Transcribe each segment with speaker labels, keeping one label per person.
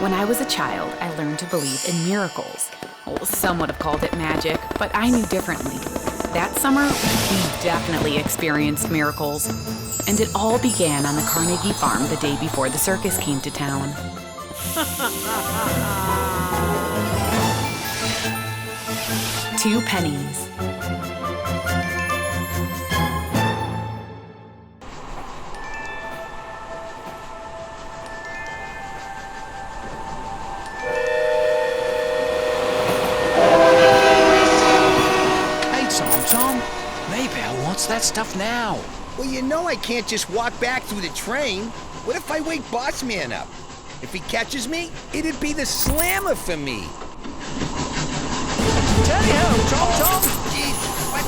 Speaker 1: When I was a child, I learned to believe in miracles. Well, some would have called it magic, but I knew differently. That summer, we definitely experienced miracles. And it all began on the Carnegie farm the day before the circus came to town. 2 pennies.
Speaker 2: Tom, Maybelle wants that stuff now.
Speaker 3: Well, you know I can't just walk back through the train. What if I wake Boss Man up? If he catches me, it'd be the slammer for me.
Speaker 2: Tally ho, Tom Tom!
Speaker 3: Jeez, what?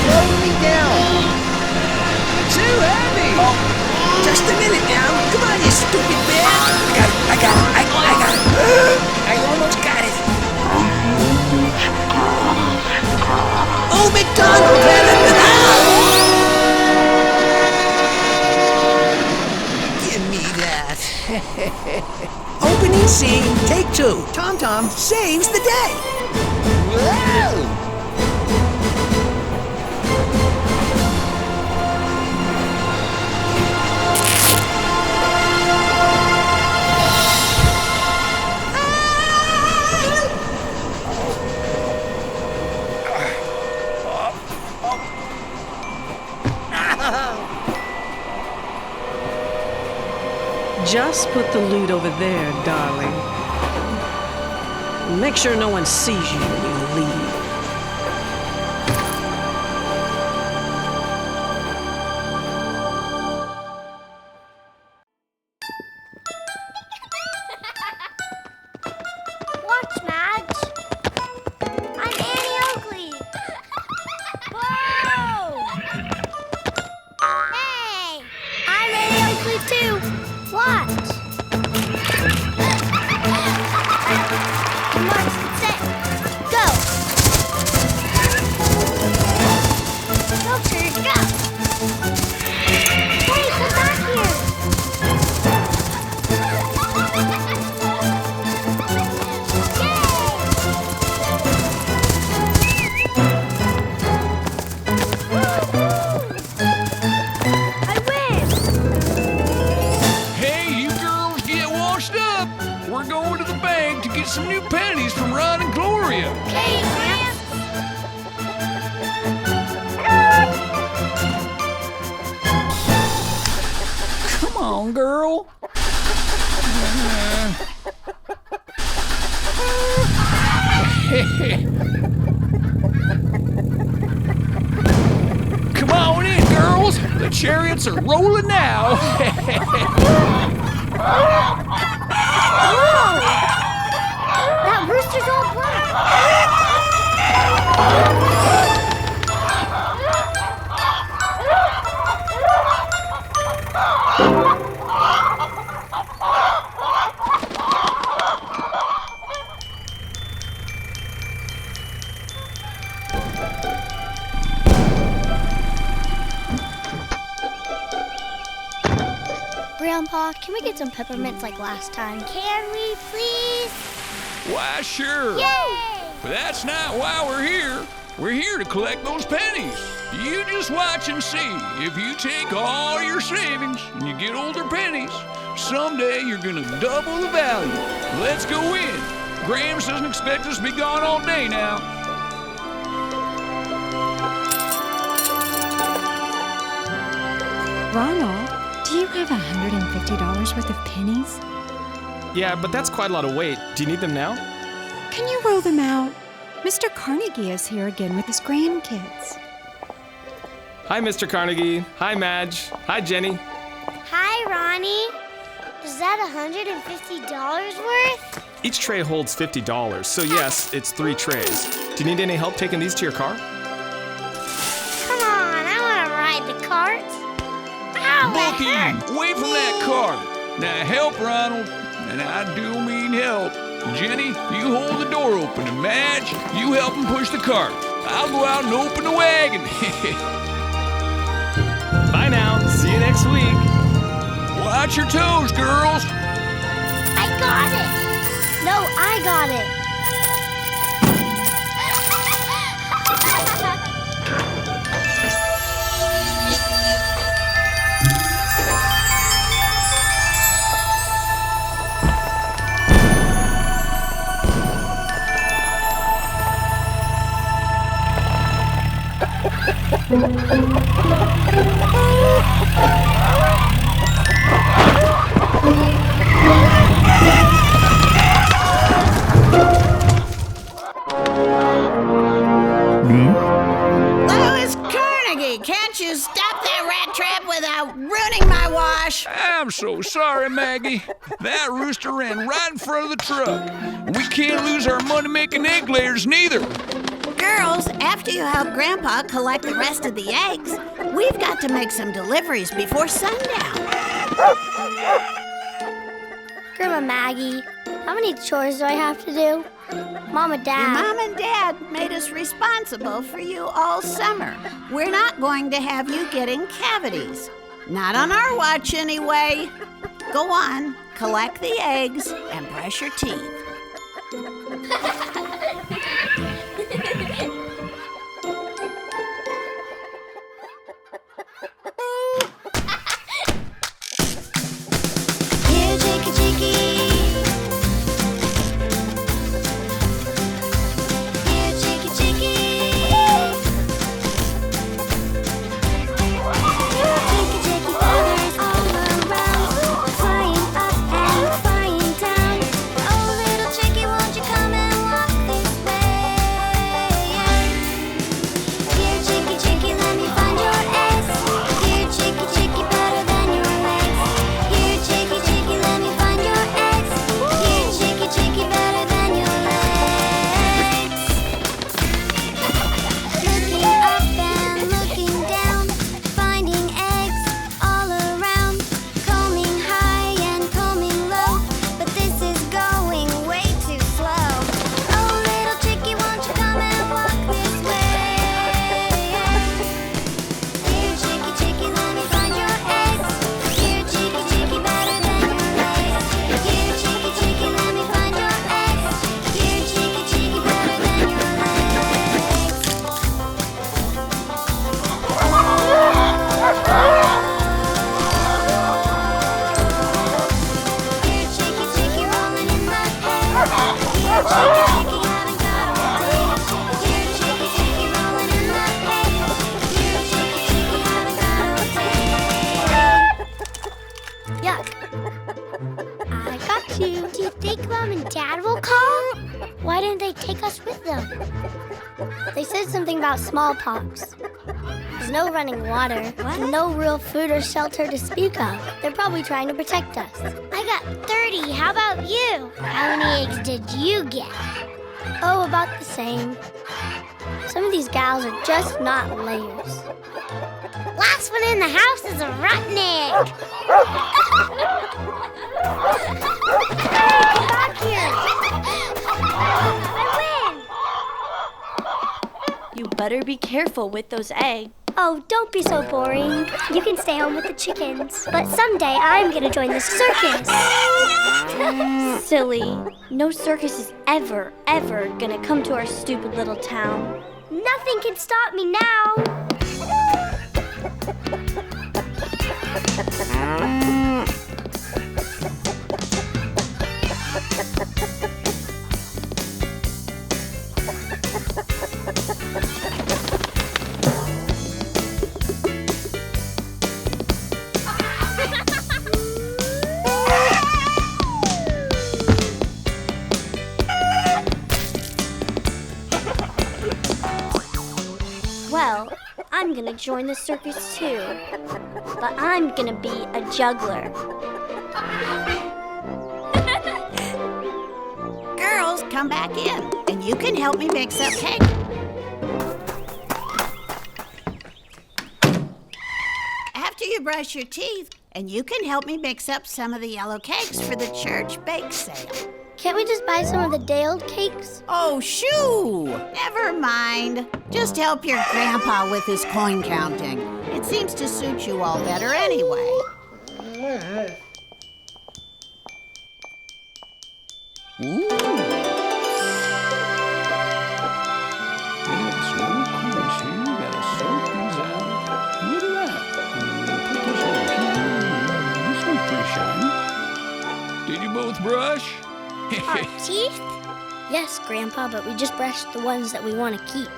Speaker 3: Slow me down.
Speaker 2: Too heavy!
Speaker 3: Just a minute now. Come on, you stupid man. I got it. I almost got it. Oh, McDonald! Give me that.
Speaker 4: Opening scene, take 2. Tom Tom saves the day.
Speaker 3: Whoa!
Speaker 5: Just put the loot over there, darling. Make sure no one sees you when you leave.
Speaker 6: Watch, Madge. I'm Annie Oakley. Whoa! Hey! I'm Annie Oakley too. Watch. Mark, set, go. Go, Turd, go. Hey, come back here.
Speaker 2: Some new pennies from Ron and Gloria.
Speaker 6: Okay, Gramps.
Speaker 2: Come on, girl. Come on in, girls. The chariots are rolling now.
Speaker 6: That rooster's all black. Grandpa, can we get some peppermints like last time? Can we, please?
Speaker 2: Why, sure.
Speaker 6: Yay!
Speaker 2: But that's not why we're here. We're here to collect those pennies. You just watch and see. If you take all your savings and you get older pennies, someday you're gonna double the value. Let's go in. Grams doesn't expect us to be gone all day now.
Speaker 7: Ronald, do you have $150 worth of pennies?
Speaker 8: Yeah, but that's quite a lot of weight. Do you need them now?
Speaker 7: Can you roll them out? Mr. Carnegie is here again with his grandkids.
Speaker 8: Hi, Mr. Carnegie. Hi, Madge. Hi, Jenny.
Speaker 6: Hi, Ronnie. Is that $150 worth?
Speaker 8: Each tray holds $50, so yes, it's 3 trays. Do you need any help taking these to your car?
Speaker 6: Come on, I want to ride the cart. Ow, that
Speaker 2: Bucky,
Speaker 6: hurts.
Speaker 2: away from that cart. Now help, Ronald. And I do mean help. Jenny, you hold the door open, and Madge, you help him push the cart. I'll go out and open the wagon.
Speaker 8: Bye now. See you next week.
Speaker 2: Watch your toes, girls.
Speaker 6: I got it! No, I got it!
Speaker 4: Louis Carnegie, can't you stop that rat trap without ruining my wash?
Speaker 2: I'm so sorry, Maggie. That rooster ran right in front of the truck. We can't lose our money-making egg layers neither.
Speaker 4: Girls, after you help Grandpa collect the rest of the eggs, we've got to make some deliveries before sundown.
Speaker 6: Grandma Maggie, how many chores do I have to do? Mom and Dad.
Speaker 4: Your mom and Dad made us responsible for you all summer. We're not going to have you getting cavities. Not on our watch, anyway. Go on, collect the eggs, and brush your teeth.
Speaker 6: Here, cheeky, cheeky. Here, cheeky, cheeky. Cheeky, cheeky feathers all around, flying up and flying down. Oh, little cheeky, won't you come and walk this way? Here, cheeky, cheeky, let me find your eggs. Here, cheeky, cheeky, better than your legs. Here, cheeky, cheeky, let me find your eggs. Here, cheeky, cheeky, better than your legs. Looking up and looking down, finding eggs all around. Combing high and combing low, but this is going way too slow. Oh, little chickie, won't you come and walk this way? Here, cheeky, cheeky, let me find your eggs. Here, cheeky, cheeky, better than your legs. Here, cheeky, cheeky, let me find your eggs. Here, cheeky, cheeky, better than your legs. Here, cheeky, cheeky, rolling in my hay. Here, cheeky, cheeky, haven't got all day. Here, cheeky, cheeky, rolling in my hay. Here, cheeky, cheeky, haven't got all day. Yuck. I got you. Do you think Mom and Dad will call? Why didn't they take us with them? They said something about smallpox. There's no running water, and no real food or shelter to speak of. They're probably trying to protect us. I got 30. How about you? How many eggs did you get? Oh, about the same. Some of these gals are just not layers. Last one in the house is a rotten egg. Hey, come back here. I win.
Speaker 9: You better be careful with those eggs.
Speaker 6: Oh, don't be so boring. You can stay home with the chickens. But someday I'm gonna join the circus.
Speaker 9: Silly. No circus is ever gonna come to our stupid little town.
Speaker 6: Nothing can stop me now.
Speaker 9: Well, I'm gonna join the circus too. But I'm gonna be a juggler.
Speaker 4: Girls, come back in, and you can help me mix up cake. After you brush your teeth, and you can help me mix up some of the yellow cakes for the church bake sale.
Speaker 6: Can't we just buy some of the day-old cakes?
Speaker 4: Oh, shoo! Never mind. Just help your grandpa with his coin counting. It seems to suit you all better anyway.
Speaker 2: Ooh. It's so cool here. You gotta sort these out. Look at that. Put this over here. This one's pretty shiny. Did you both brush?
Speaker 6: Our teeth? Yes, Grandpa, but we just brushed the ones that we want to keep.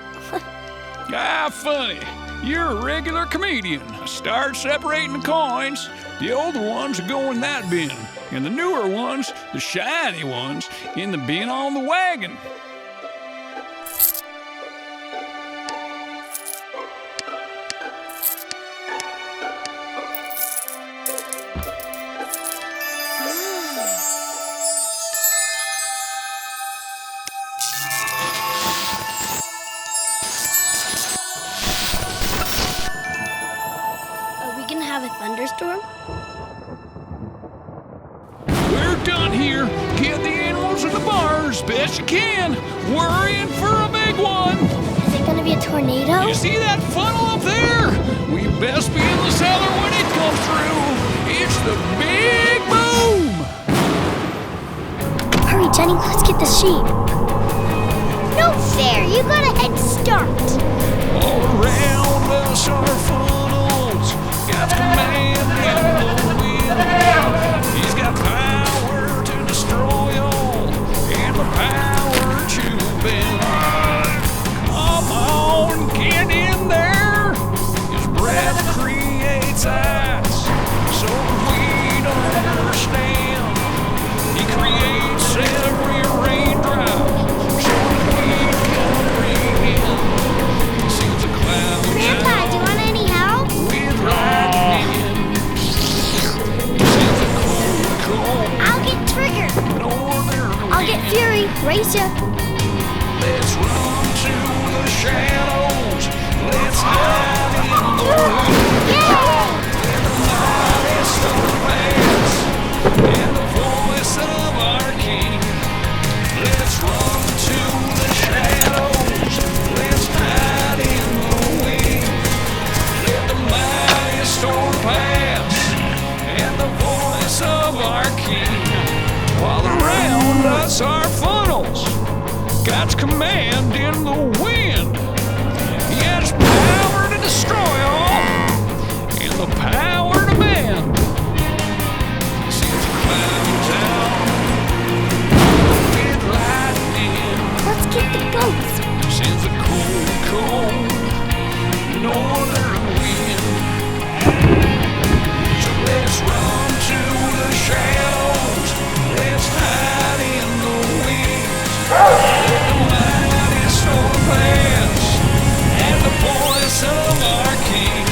Speaker 2: Ah, funny. You're a regular comedian. Start separating the coins. The older ones go in that bin, and the newer ones, the shiny ones, in the bin on the wagon.
Speaker 6: Are we gonna have a thunderstorm?
Speaker 2: We're done here. Get the animals in the barn as best you can. We're in for a big one.
Speaker 6: Is it gonna be a tornado?
Speaker 2: You see that funnel up there? We best be in the cellar when it comes through. It's the big boom.
Speaker 6: Hurry, Jenny, let's get the sheep. No fair, you got a head start.
Speaker 2: All around us are funnels. God's command in the wind. He's got power to destroy all and the power to bend. Come on, get in there. His breath creates ice, so we don't understand. He creates every raindrop, so we comprehend. He sees the clouds
Speaker 6: Grandpa, do you want any help?
Speaker 2: with lightning. He sends a cold
Speaker 6: I'll get Trigger.
Speaker 2: northern
Speaker 6: I'll get Fury. Race ya.
Speaker 2: Let's run to the shadows. Let's hide in the woods. Let the mighty storm pass and the voice of our King. Let's run to the shadows. Let's hide in the wind. Let the mighty storm pass and the voice of our King. While around us are funnels, God's command in the wind. He has power to destroy all and the power to bend. He sends the clouds out with lightning.
Speaker 6: Let's get the goats.
Speaker 2: He sends a cold, cold northern wind. So let's run to the shadows. Let's hide in the wind. Let the mighty storm pass and the voice of our King.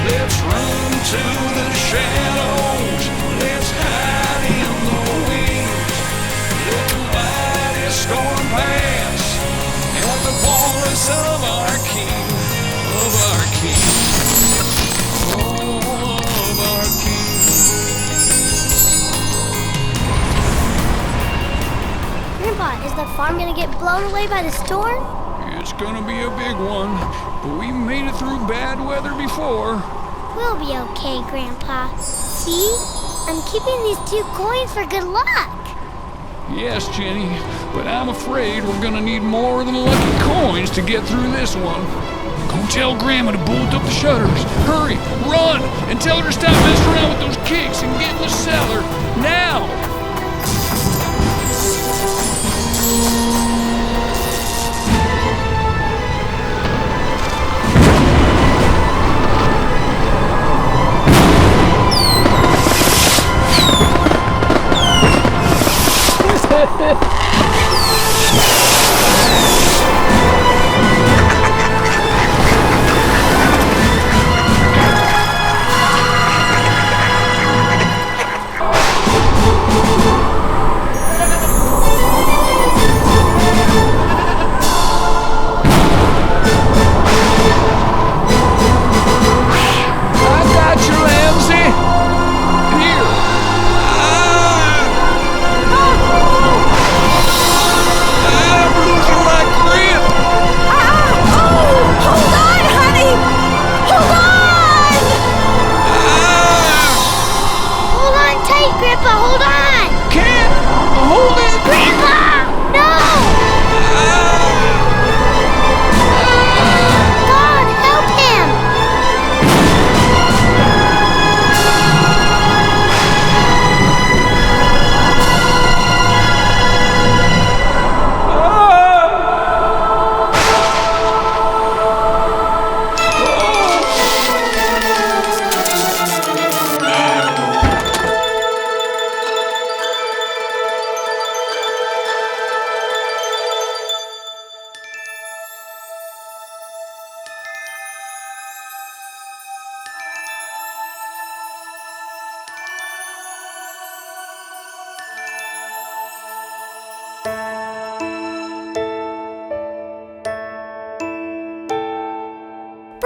Speaker 2: Let's run to the shadows. Let's hide in the wind. Let the mighty storm pass and the voice of our King, of our King, of our King.
Speaker 6: Grandpa, is the farm gonna get blown away by the storm?
Speaker 2: It's gonna be a big one, but we made it through bad weather before.
Speaker 6: We'll be okay, Grandpa. See? I'm keeping these 2 coins for good luck.
Speaker 2: Yes, Jenny, but I'm afraid we're gonna need more than lucky coins to get through this one. Go tell Grandma to bolt up the shutters. Hurry, run, and tell her to stop messing around with those cakes and get in the cellar now.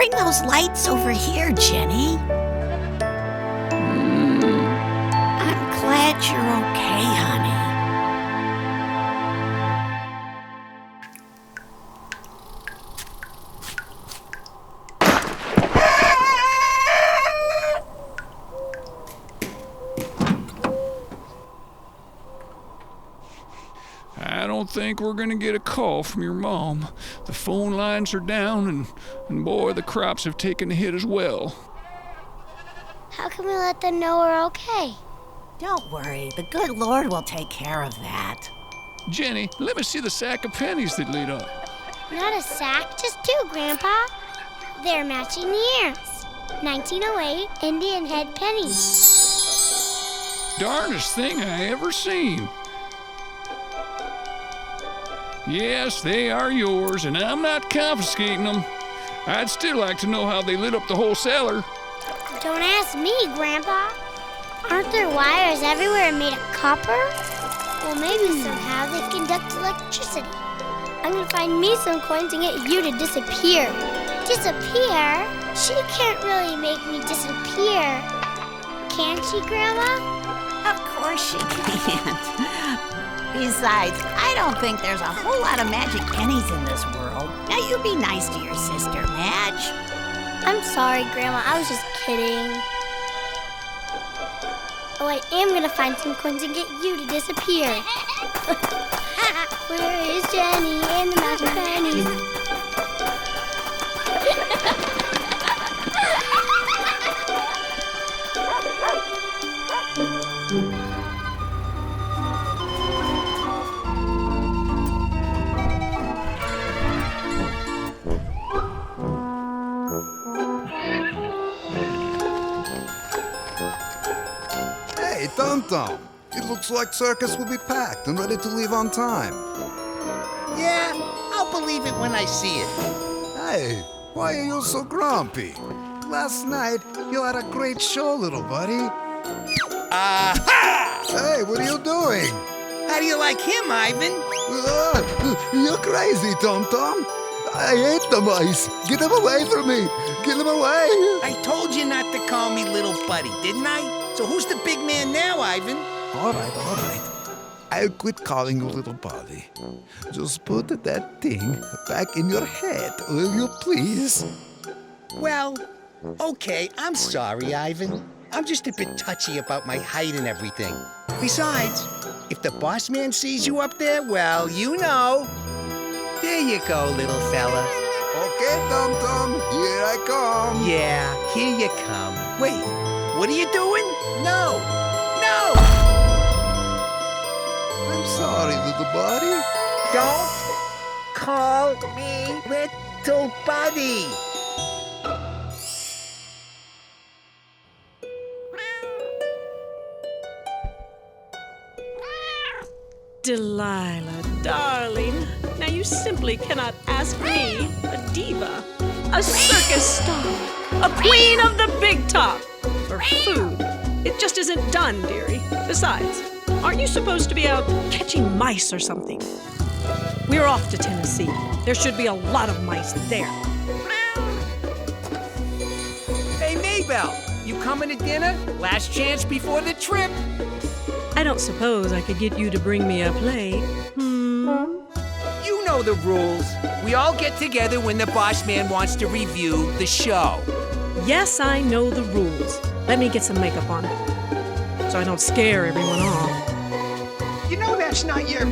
Speaker 4: Bring those lights over here, Jenny. I'm glad you're okay, honey.
Speaker 2: I don't think we're gonna get a call from your mom. The phone lines are down, and boy, the crops have taken a hit as well.
Speaker 6: How can we let them know we're okay?
Speaker 4: Don't worry, the good Lord will take care of that.
Speaker 2: Jenny, let me see the sack of pennies they laid up.
Speaker 6: Not a sack, just two, Grandpa. They're matching the ears. 1908 Indian head pennies.
Speaker 2: Darnest thing I ever seen. Yes, they are yours, and I'm not confiscating them. I'd still like to know how they lit up the whole cellar.
Speaker 6: Don't ask me, Grandpa. Aren't there wires everywhere made of copper? Well, maybe somehow they conduct electricity. I'm gonna find me some coins and get you to disappear. Disappear? She can't really make me disappear. Can she, Grandma?
Speaker 4: Of course she can't. Besides, I don't think there's a whole lot of magic pennies in this world. Now you be nice to your sister, Madge.
Speaker 6: I'm sorry, Grandma. I was just kidding. Oh, I am gonna find some coins and get you to disappear. Where is Jenny and the magic pennies?
Speaker 10: Hey, Tom. It looks like circus will be packed and ready to leave on time.
Speaker 3: Yeah, I'll believe it when I see it.
Speaker 10: Hey, why are you so grumpy? Last night, you had a great show, little buddy.
Speaker 3: Aha!
Speaker 10: Hey, what are you doing?
Speaker 3: How do you like him, Ivan?
Speaker 10: You're crazy, Tom. I hate the mice. Get them away from me. Get them away.
Speaker 3: I told you not to call me little buddy, didn't I? So who's the big man now, Ivan?
Speaker 10: All right. I'll quit calling you little buddy. Just put that thing back in your head, will you please?
Speaker 3: Well, okay, I'm sorry, Ivan. I'm just a bit touchy about my height and everything. Besides, if the boss man sees you up there, well, you know. There you go, little fella.
Speaker 10: Okay, Tom, here I come.
Speaker 3: Yeah, here you come. Wait, what are you doing? No!
Speaker 10: I'm sorry, little buddy.
Speaker 3: Don't call me little buddy.
Speaker 5: Delilah, darling. Now you simply cannot ask me, a diva, a circus star, a queen of the big top, for food. It just isn't done, dearie. Besides, aren't you supposed to be out catching mice or something? We're off to Tennessee. There should be a lot of mice there.
Speaker 11: Hey, Maybelle, you coming to dinner? Last chance before the trip.
Speaker 5: I don't suppose I could get you to bring me a plate.
Speaker 11: You know the rules. We all get together when the boss man wants to review the show.
Speaker 5: Yes, I know the rules. Let me get some makeup on so I don't scare everyone off.
Speaker 11: You know that's not your...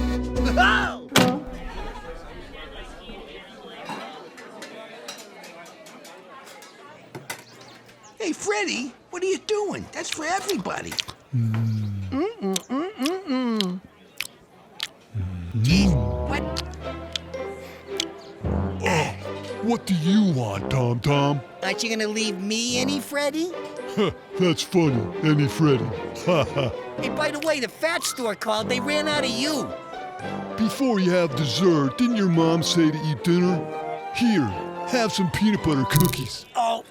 Speaker 3: Hey, Freddie, what are you doing? That's for everybody. Geez, what?
Speaker 12: What do you want, Tom?
Speaker 3: Aren't you gonna leave me any, Freddie?
Speaker 12: That's funny, any Freddy.
Speaker 3: Hey, by the way, the fat store called. They ran out of you.
Speaker 12: Before you have dessert, didn't your mom say to eat dinner? Here, have some peanut butter cookies.
Speaker 3: Oh.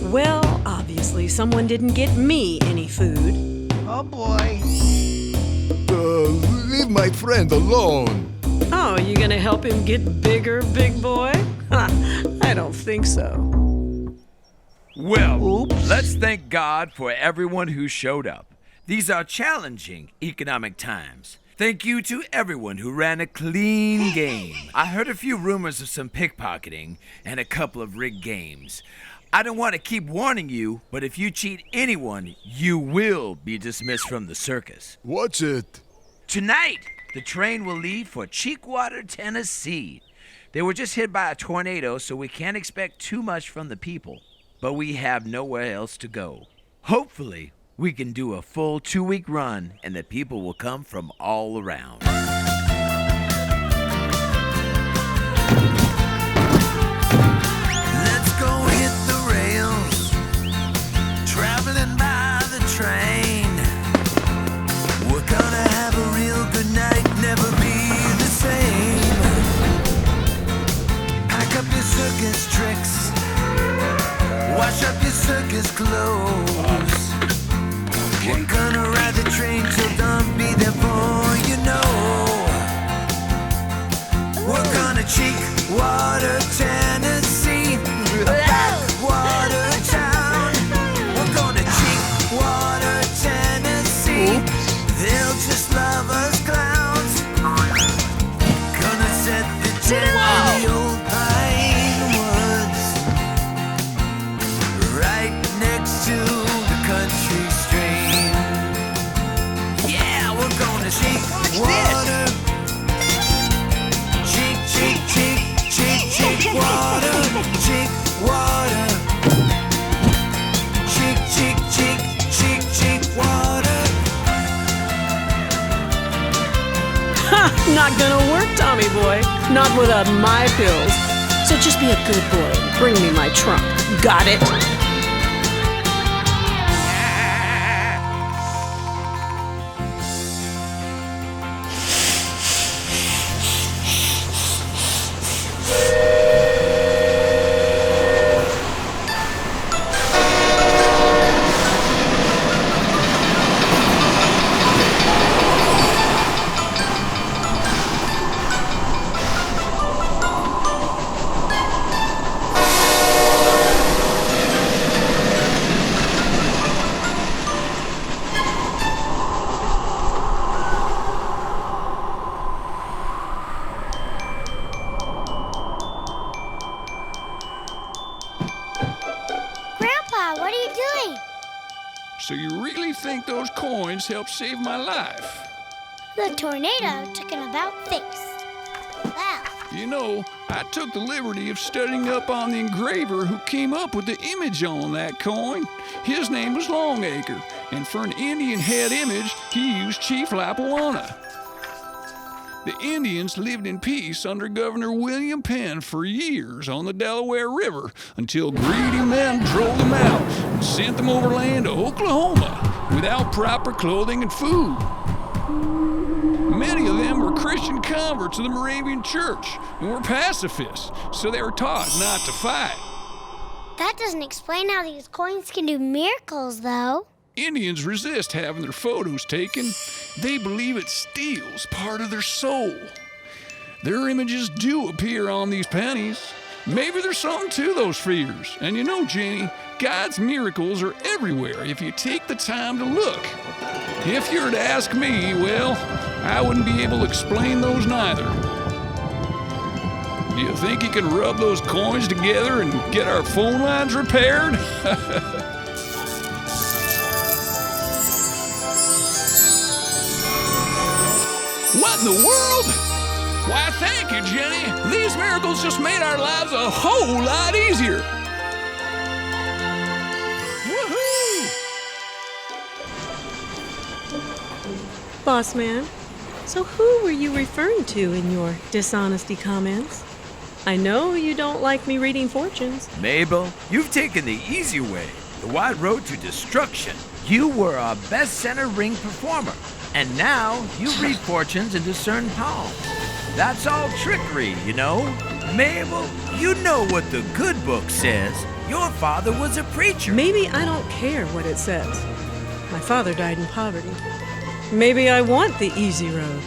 Speaker 5: Well, obviously someone didn't get me any food.
Speaker 3: Oh, boy.
Speaker 10: Leave my friend alone.
Speaker 5: Oh, you gonna help him get bigger, big boy? I don't think so.
Speaker 13: Well, let's thank God for everyone who showed up. These are challenging economic times. Thank you to everyone who ran a clean game. I heard a few rumors of some pickpocketing and a couple of rigged games. I don't want to keep warning you, but if you cheat anyone, you will be dismissed from the circus.
Speaker 12: What's it?
Speaker 13: Tonight, the train will leave for Cheekwater, Tennessee. They were just hit by a tornado, so we can't expect too much from the people. But we have nowhere else to go. Hopefully, we can do a full 2-week run, and the people will come from all around.
Speaker 14: Let's go hit the rails, traveling by the train. We're gonna have a real good night, never be the same. Pack up your circus tricks, wash up your circus clothes. We're gonna ride the train till dawn, be there for you know. We're gonna Cheekwater, Tennessee, a backwater town. We're gonna Cheekwater, Tennessee. They'll just love us clowns. Gonna set the tent in the old pine woods, right next to the country stream. Yeah, we're gonna Cheekwater. Cheekwater, Cheekwater. Cheekwater.
Speaker 5: Ha! Not gonna work, Tommy boy. Not without my pills. So just be a good boy and bring me my trunk. Got it?
Speaker 6: What are you doing?
Speaker 2: So you really think those coins helped save my life?
Speaker 6: The tornado took an about face. Wow.
Speaker 2: You know, I took the liberty of studying up on the engraver who came up with the image on that coin. His name was Longacre, and for an Indian head image, he used Chief Lappawanna. The Indians lived in peace under Governor William Penn for years on the Delaware River until greedy men drove them out and sent them overland to Oklahoma without proper clothing and food. Many of them were Christian converts to the Moravian Church and were pacifists, so they were taught not to fight.
Speaker 6: That doesn't explain how these coins can do miracles, though.
Speaker 2: Indians resist having their photos taken. They believe it steals part of their soul. Their images do appear on these pennies. Maybe there's something to those fears. And you know, Jenny, God's miracles are everywhere if you take the time to look. If you were to ask me, well, I wouldn't be able to explain those neither. Do you think you can rub those coins together and get our phone lines repaired? What in the world? Why, thank you, Jenny. These miracles just made our lives a whole lot easier. Woohoo!
Speaker 5: Boss man, so who were you referring to in your dishonesty comments? I know you don't like me reading fortunes.
Speaker 13: Mabel, you've taken the easy way, the wide road to destruction. You were a best-center ring performer, and now you read fortunes and discern palms. That's all trickery, you know. Mabel, you know what the good book says. Your father was a preacher.
Speaker 5: Maybe I don't care what it says. My father died in poverty. Maybe I want the easy road,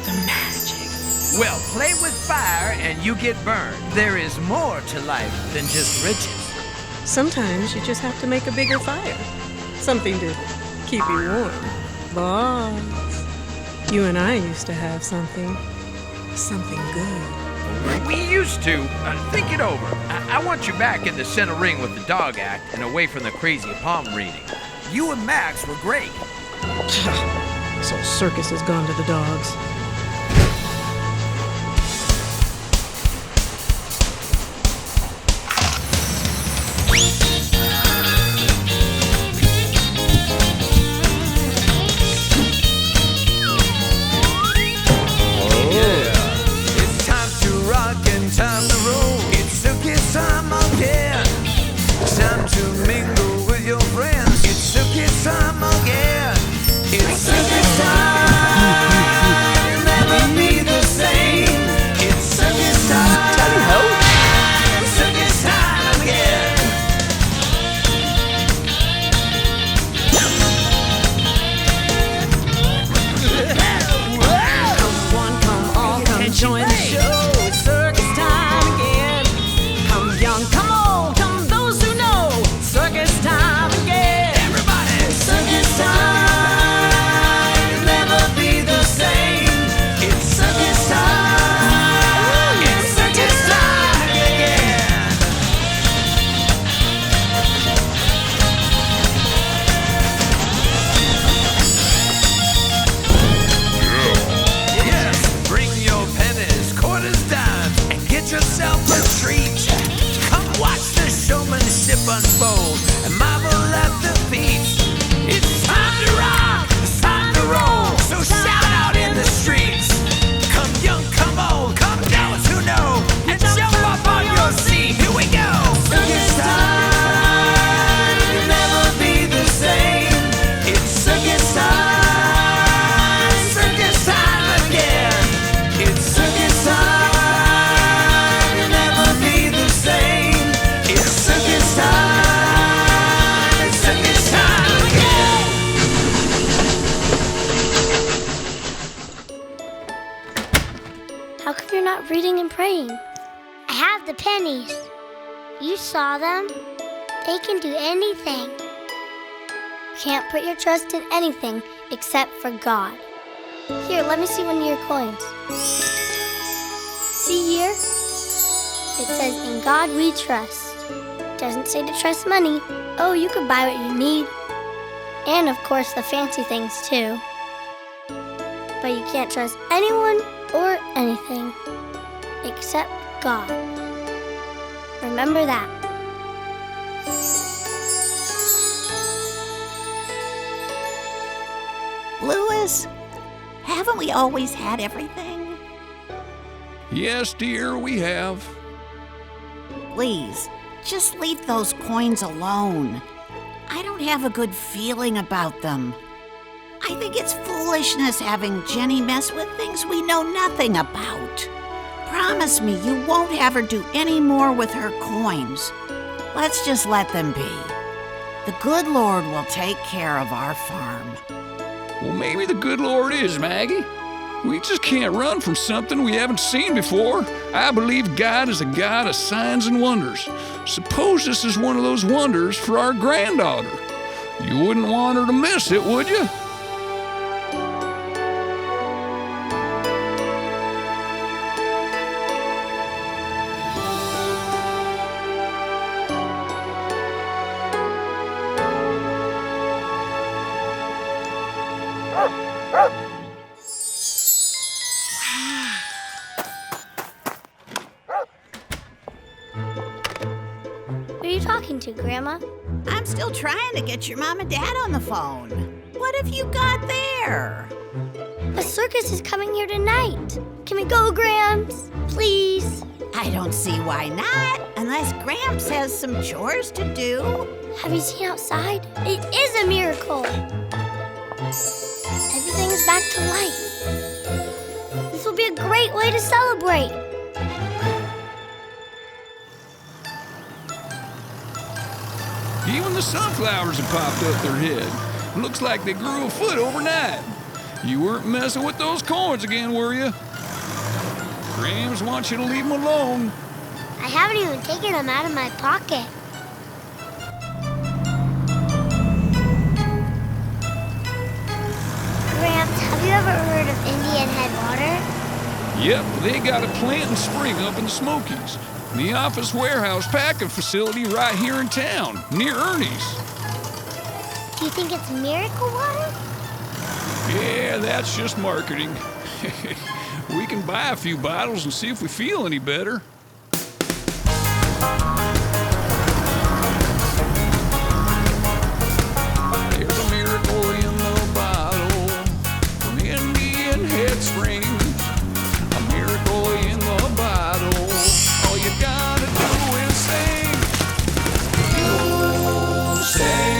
Speaker 5: the magic,
Speaker 13: Well, play with fire and you get burned. There is more to life than just riches.
Speaker 5: Sometimes you just have to make a bigger fire. Something to keep you warm. Boss, you and I used to have something good.
Speaker 13: We used to. Think it over. I want you back in the center ring with the dog act and away from the crazy palm reading. You and Max were great.
Speaker 5: So circus has gone to the dogs.
Speaker 14: Time to roll. It's circus time again. Time to mingle with your friends. It's circus time again. It's circus time. You'll never be the same. It's circus time. Circus time again.
Speaker 5: Come one, come all, come join the show.
Speaker 14: Unfold and marvel at the feats. It's time to rock, it's time to roll. So shout out in the streets. Come young, come old, come those who know, and jump up on your seat. Here we go. Circus time, you'll never be the same. It's circus time again. It's circus time, you'll never be the same. It's circus time.
Speaker 6: How come you're not reading and praying? I have the pennies. You saw them? They can do anything. Can't put your trust in anything except for God. Here, let me see one of your coins. See here? It says, "In God we trust." Doesn't say to trust money. Oh, you could buy what you need. And of course the fancy things too. But you can't trust anyone or anything except God. Remember that.
Speaker 4: Louis, haven't we always had everything?
Speaker 2: Yes, dear, we have.
Speaker 4: Please, just leave those coins alone. I don't have a good feeling about them. I think it's foolishness having Jenny mess with things we know nothing about. Promise me you won't have her do any more with her coins. Let's just let them be. The good Lord will take care of our farm.
Speaker 2: Well, maybe the good Lord is, Maggie. We just can't run from something we haven't seen before. I believe God is a God of signs and wonders. Suppose this is one of those wonders for our granddaughter. You wouldn't want her to miss it, would you?
Speaker 6: Who are you talking to, Grandma?
Speaker 4: I'm still trying to get your mom and dad on the phone. What have you got there?
Speaker 6: A circus is coming here tonight. Can we go, Gramps? Please?
Speaker 4: I don't see why not, unless Gramps has some chores to do.
Speaker 6: Have you seen outside? It is a miracle. Everything is back to life. This will be a great way to celebrate.
Speaker 2: Even the sunflowers have popped up their head. Looks like they grew a foot overnight. You weren't messing with those coins again, were you? Grams wants you to leave him alone.
Speaker 6: I haven't even taken them out of my pocket. Gramps, have you ever heard of Indian Head Water?
Speaker 2: Yep, they got a plant and spring up in the Smokies. The office warehouse packing facility right here in town, near Ernie's.
Speaker 6: Do you think it's miracle water?
Speaker 2: Yeah, that's just marketing. We can buy a few bottles and see if we feel any better. There's a miracle in the bottle from Indian Head Springs. A miracle in the bottle. All you gotta do is say, you say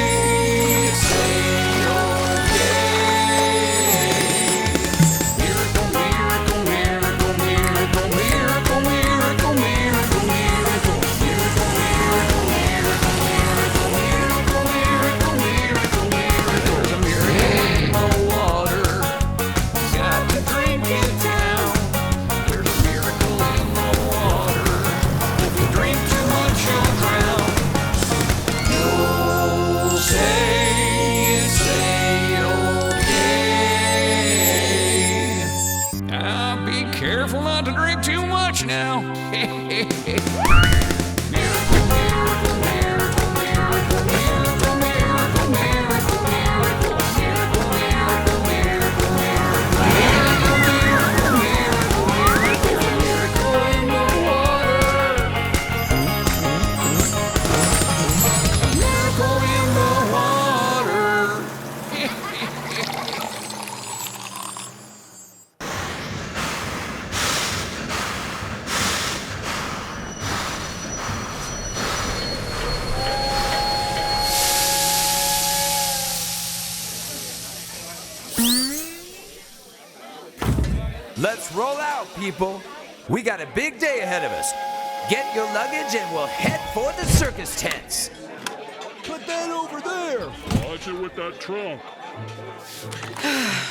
Speaker 2: careful not to drink too much now.
Speaker 13: Let's roll out, people. We got a big day ahead of us. Get your luggage and we'll head for the circus tents.
Speaker 12: Put that over there. Watch it with that trunk.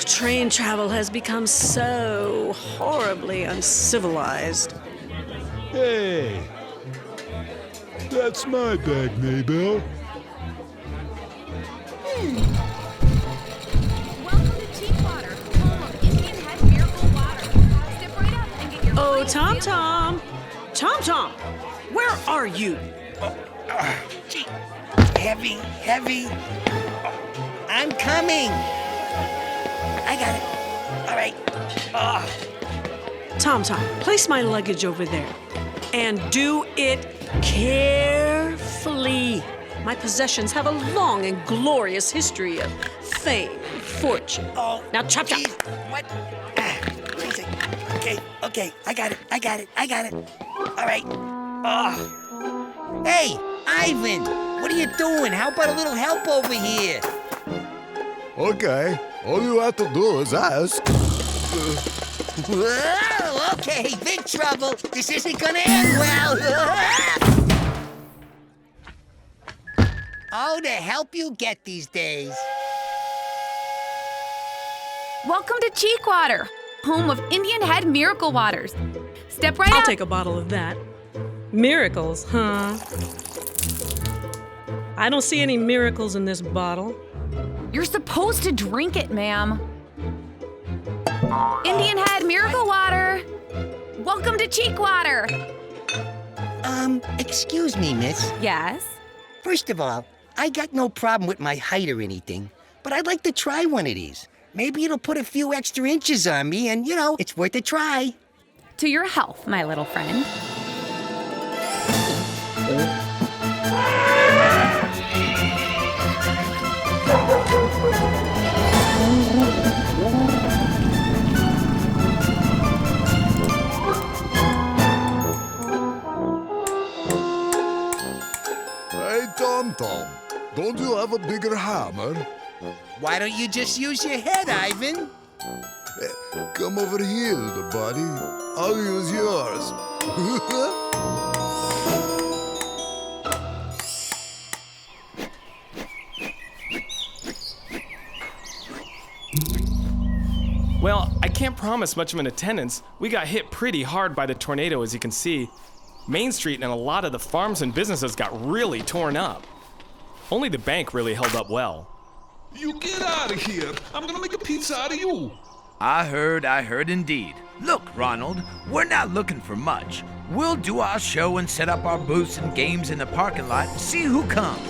Speaker 5: Train travel has become so horribly uncivilized.
Speaker 12: Hey, that's my bag, Maybelle.
Speaker 5: Oh, Tom Tom! Tom Tom! Where are you?
Speaker 3: Gee, heavy. I'm coming. I got it. All right.
Speaker 5: Tom Tom, place my luggage over there. And do it carefully. My possessions have a long and glorious history of fame and fortune.
Speaker 3: Oh,
Speaker 5: now chop chop.
Speaker 3: Geez. What? Okay. I got it. All right. Hey, Ivan, what are you doing? How about a little help over here?
Speaker 10: Okay, all you have to do is ask.
Speaker 3: Whoa, okay, big trouble. This isn't gonna end well. Oh, the help you get these days.
Speaker 1: Welcome to Cheekwater, home of Indian Head Miracle Waters. Step right
Speaker 5: I'll
Speaker 1: up.
Speaker 5: take a bottle of that. Miracles, huh? I don't see any miracles in this bottle.
Speaker 1: You're supposed to drink it, ma'am. Indian Head Miracle Water. Welcome to Cheekwater.
Speaker 3: Excuse me, miss.
Speaker 1: Yes?
Speaker 3: First of all, I got no problem with my height or anything, but I'd like to try one of these. Maybe it'll put a few extra inches on me and, it's worth a try.
Speaker 1: To your health, my little friend.
Speaker 10: Hey, Tom Tom, don't you have a bigger hammer?
Speaker 3: Why don't you just use your head, Ivan?
Speaker 10: Come over here, little buddy. I'll use yours.
Speaker 8: Well, I can't promise much of an attendance. We got hit pretty hard by the tornado, as you can see. Main Street and a lot of the farms and businesses got really torn up. Only the bank really held up well.
Speaker 12: You get out of here. I'm gonna make a pizza out of you.
Speaker 13: I heard indeed. Look, Ronald, we're not looking for much. We'll do our show and set up our booths and games in the parking lot and see who comes.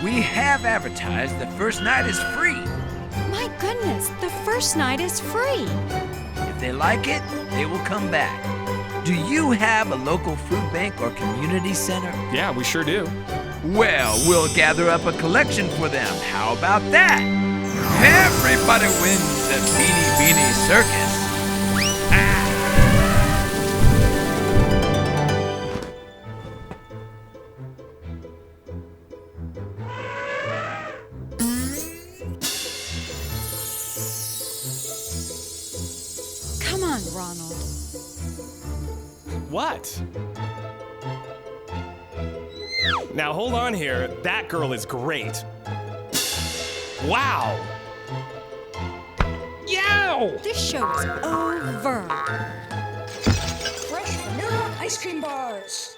Speaker 13: We have advertised the first night is free.
Speaker 7: My goodness, the first night is free.
Speaker 13: If they like it, they will come back. Do you have a local food bank or community center?
Speaker 8: Yeah, we sure do.
Speaker 13: Well, we'll gather up a collection for them. How about that? Everybody wins at Beanie Beanie Circus.
Speaker 7: Come on, Ronald.
Speaker 8: What? Now hold on here. That girl is great. Wow! Yow!
Speaker 7: This show is over.
Speaker 15: Fresh vanilla ice cream bars.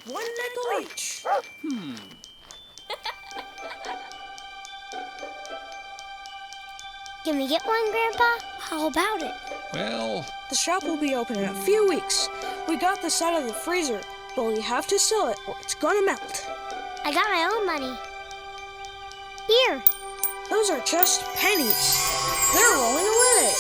Speaker 15: $1 each.
Speaker 6: Can we get one, Grandpa? How about it?
Speaker 2: Well,
Speaker 15: The shop will be open in a few weeks. We got this out of the freezer, but we have to sell it or it's gonna melt.
Speaker 6: I got my own money. Here.
Speaker 15: Those are just pennies. They're rolling away.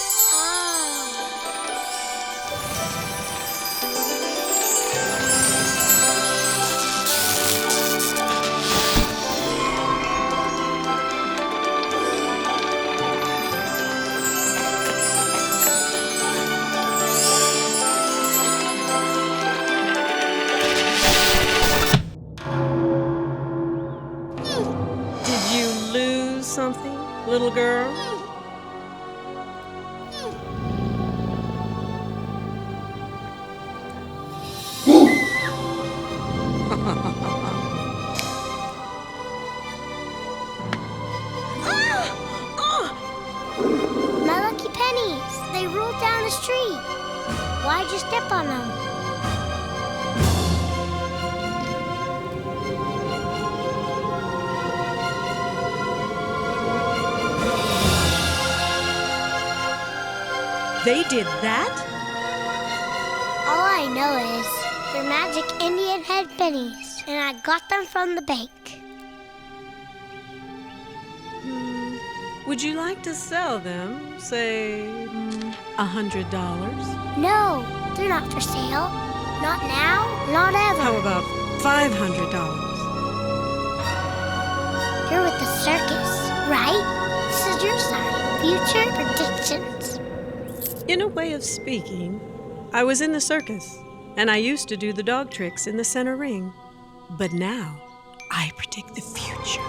Speaker 5: Did you lose something, little girl?
Speaker 6: My lucky pennies. They rolled down the street. Why'd you step on them?
Speaker 5: They did that?
Speaker 6: All I know is they're magic Indian head pennies, and I got them from the bank.
Speaker 5: Would you like to sell them, say, $100?
Speaker 6: No, they're not for sale. Not now, not ever.
Speaker 5: How about $500?
Speaker 6: You're with the circus, right? This is your sign. Future predictions.
Speaker 5: In a way of speaking, I was in the circus, and I used to do the dog tricks in the center ring. But now, I predict the future.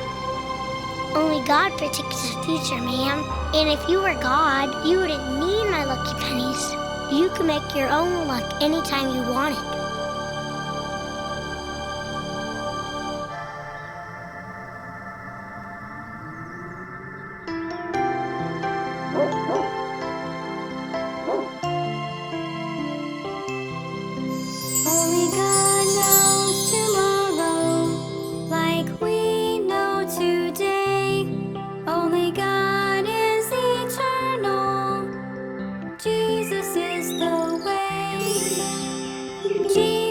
Speaker 6: Only God predicts the future, ma'am. And if you were God, you wouldn't need my lucky pennies. You can make your own luck anytime you want it.
Speaker 16: Only God knows tomorrow, like we know today. Only God is eternal. Jesus is the way. Jesus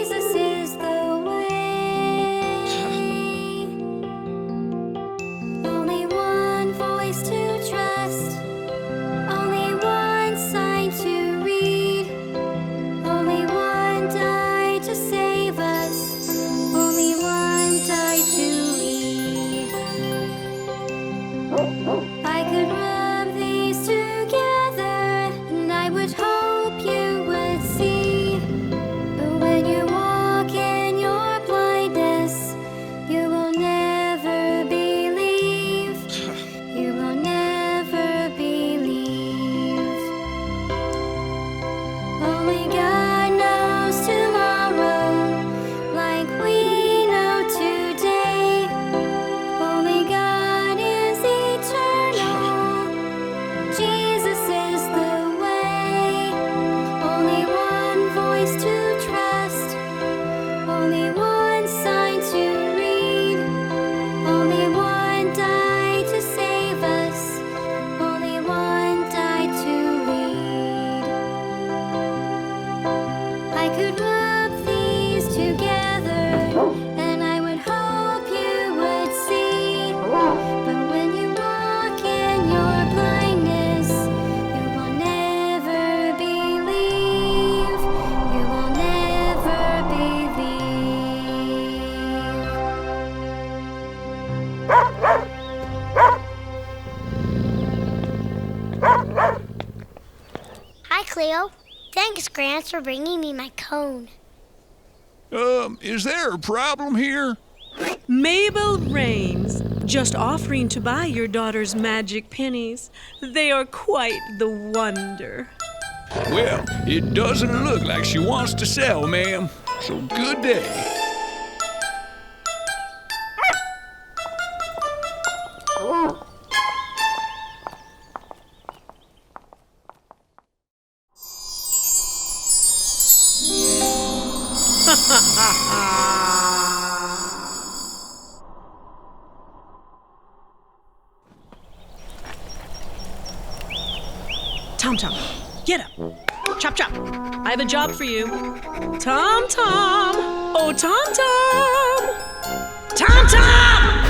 Speaker 16: could rub these together, and I would hope you would see. But when you walk in your blindness, you will never believe. You will never believe.
Speaker 6: Hi, Cleo. Thanks, Grants, for bringing me my cone.
Speaker 2: Is there a problem here?
Speaker 5: Mabel Raines, just offering to buy your daughter's magic pennies. They are quite the wonder.
Speaker 2: Well, it doesn't look like she wants to sell, ma'am. So good day.
Speaker 5: Tom Tom, get up. Chop Chop, I have a job for you. Tom Tom, oh Tom Tom. Tom Tom!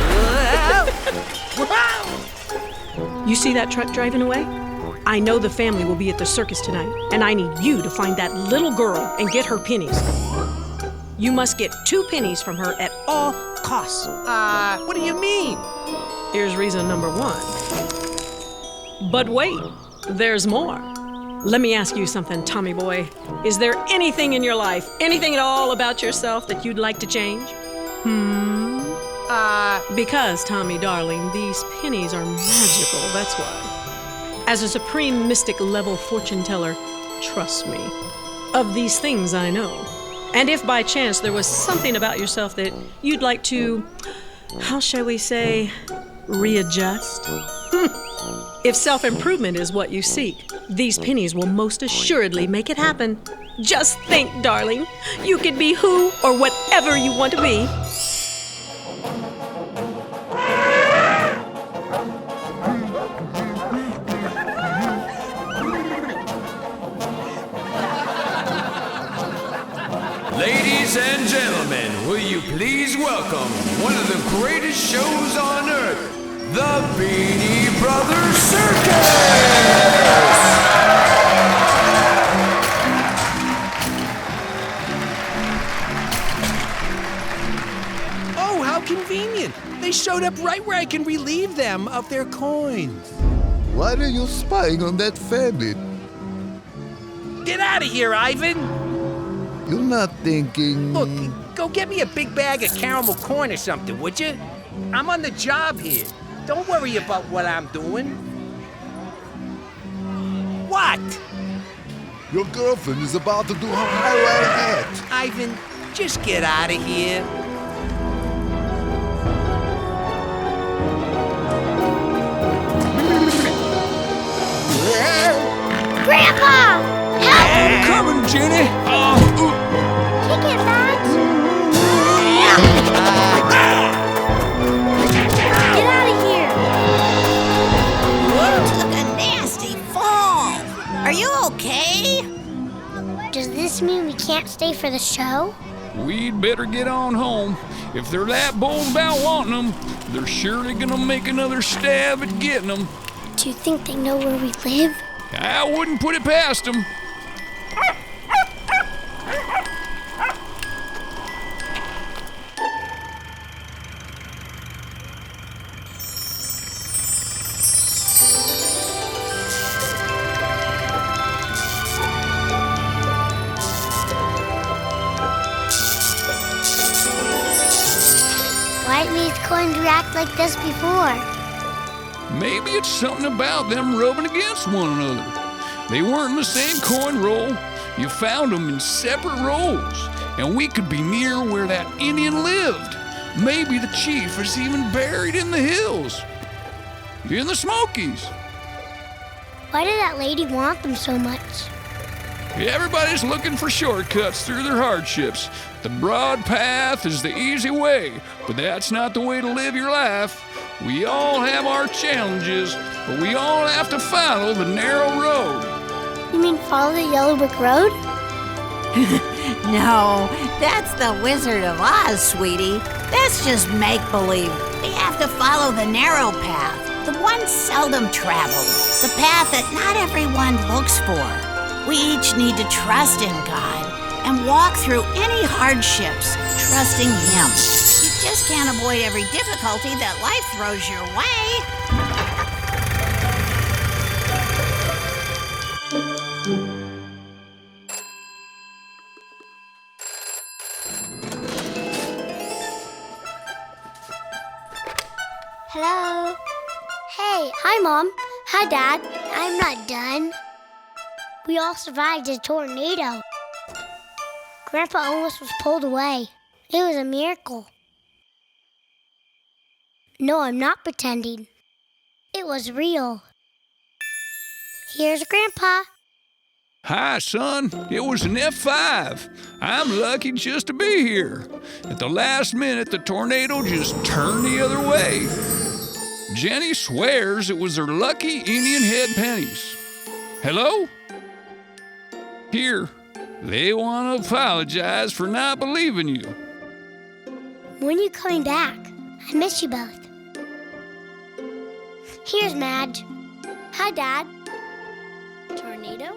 Speaker 5: You see that truck driving away? I know the family will be at the circus tonight, and I need you to find that little girl and get her pennies. You must get 2 pennies from her at all costs.
Speaker 11: What do you mean?
Speaker 5: Here's reason number 1. But wait, there's more. Let me ask you something, Tommy boy. Is there anything in your life, anything at all about yourself that you'd like to change? Because, Tommy darling, these pennies are magical, that's why. As a supreme mystic level fortune teller, trust me, of these things I know. And if by chance there was something about yourself that you'd like to, how shall we say, readjust? If self-improvement is what you seek, these pennies will most assuredly make it happen. Just think, darling, you could be who or whatever you want to be.
Speaker 13: Ladies and gentlemen, will you please welcome one of the greatest shows on earth, the Beanie Brothers Circus!
Speaker 11: Oh, how convenient. They showed up right where I can relieve them of their coins.
Speaker 10: Why are you spying on that family?
Speaker 11: Get out of here, Ivan!
Speaker 10: You're not thinking...
Speaker 11: Look, go get me a big bag of caramel corn or something, would you? I'm on the job here. Don't worry about what I'm doing. What?
Speaker 10: Your girlfriend is about to do her highlight act.
Speaker 11: Ivan, just get out of here.
Speaker 6: Grandpa! Help!
Speaker 2: I'm coming, Jenny.
Speaker 6: Kick it, Max! Get out of here!
Speaker 4: You took a nasty fall. Are you okay?
Speaker 6: Does this mean we can't stay for the show?
Speaker 2: We'd better get on home. If they're that bold about wanting them, they're surely gonna make another stab at getting them.
Speaker 6: Do you think they know where we live?
Speaker 2: I wouldn't put it past them.
Speaker 6: Why didn't these coins react like this before?
Speaker 2: Maybe it's something about them rubbing against one another. They weren't in the same coin roll. You found them in separate rolls, and we could be near where that Indian lived. Maybe the chief is even buried in the hills, in the Smokies.
Speaker 6: Why did that lady want them so much?
Speaker 2: Everybody's looking for shortcuts through their hardships. The broad path is the easy way, but that's not the way to live your life. We all have our challenges, but we all have to follow the narrow road.
Speaker 6: You mean follow the yellow brick road?
Speaker 4: No, that's the Wizard of Oz, sweetie. That's just make-believe. We have to follow the narrow path, the one seldom traveled, the path that not everyone looks for. We each need to trust in God and walk through any hardships, trusting Him. You just can't avoid every difficulty that life throws your way.
Speaker 6: Hello? Hey, hi, Mom. Hi, Dad. I'm not done. We all survived a tornado. Grandpa almost was pulled away. It was a miracle. No, I'm not pretending. It was real. Here's Grandpa.
Speaker 2: Hi, son. It was an F5. I'm lucky just to be here. At the last minute, the tornado just turned the other way. Jenny swears it was her lucky Indian head pennies. Hello? Here. They want to apologize for not believing you.
Speaker 6: When are you coming back? I miss you both. Here's Madge. Hi, Dad. Tornado?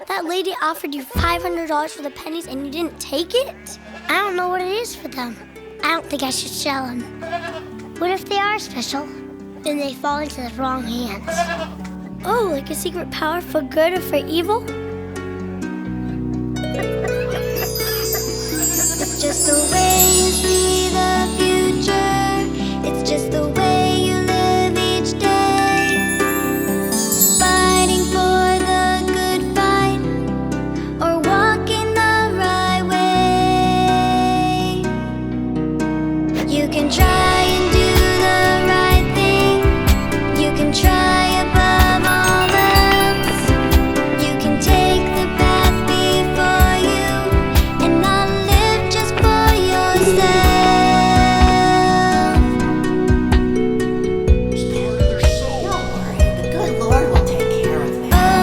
Speaker 6: That lady offered you $500 for the pennies and you didn't take it? I don't know what it is for them. I don't think I should sell them. What if they are special and they fall into the wrong hands? Oh, like a secret power for good or for evil? It's just the way you see the future. It's just the way you live each day. Fighting for the good fight or walking the right way. You can try and do the right thing. You can try above all else. You can take the path before you and not live just for yourself.
Speaker 4: Don't worry, the good Lord will take care of that.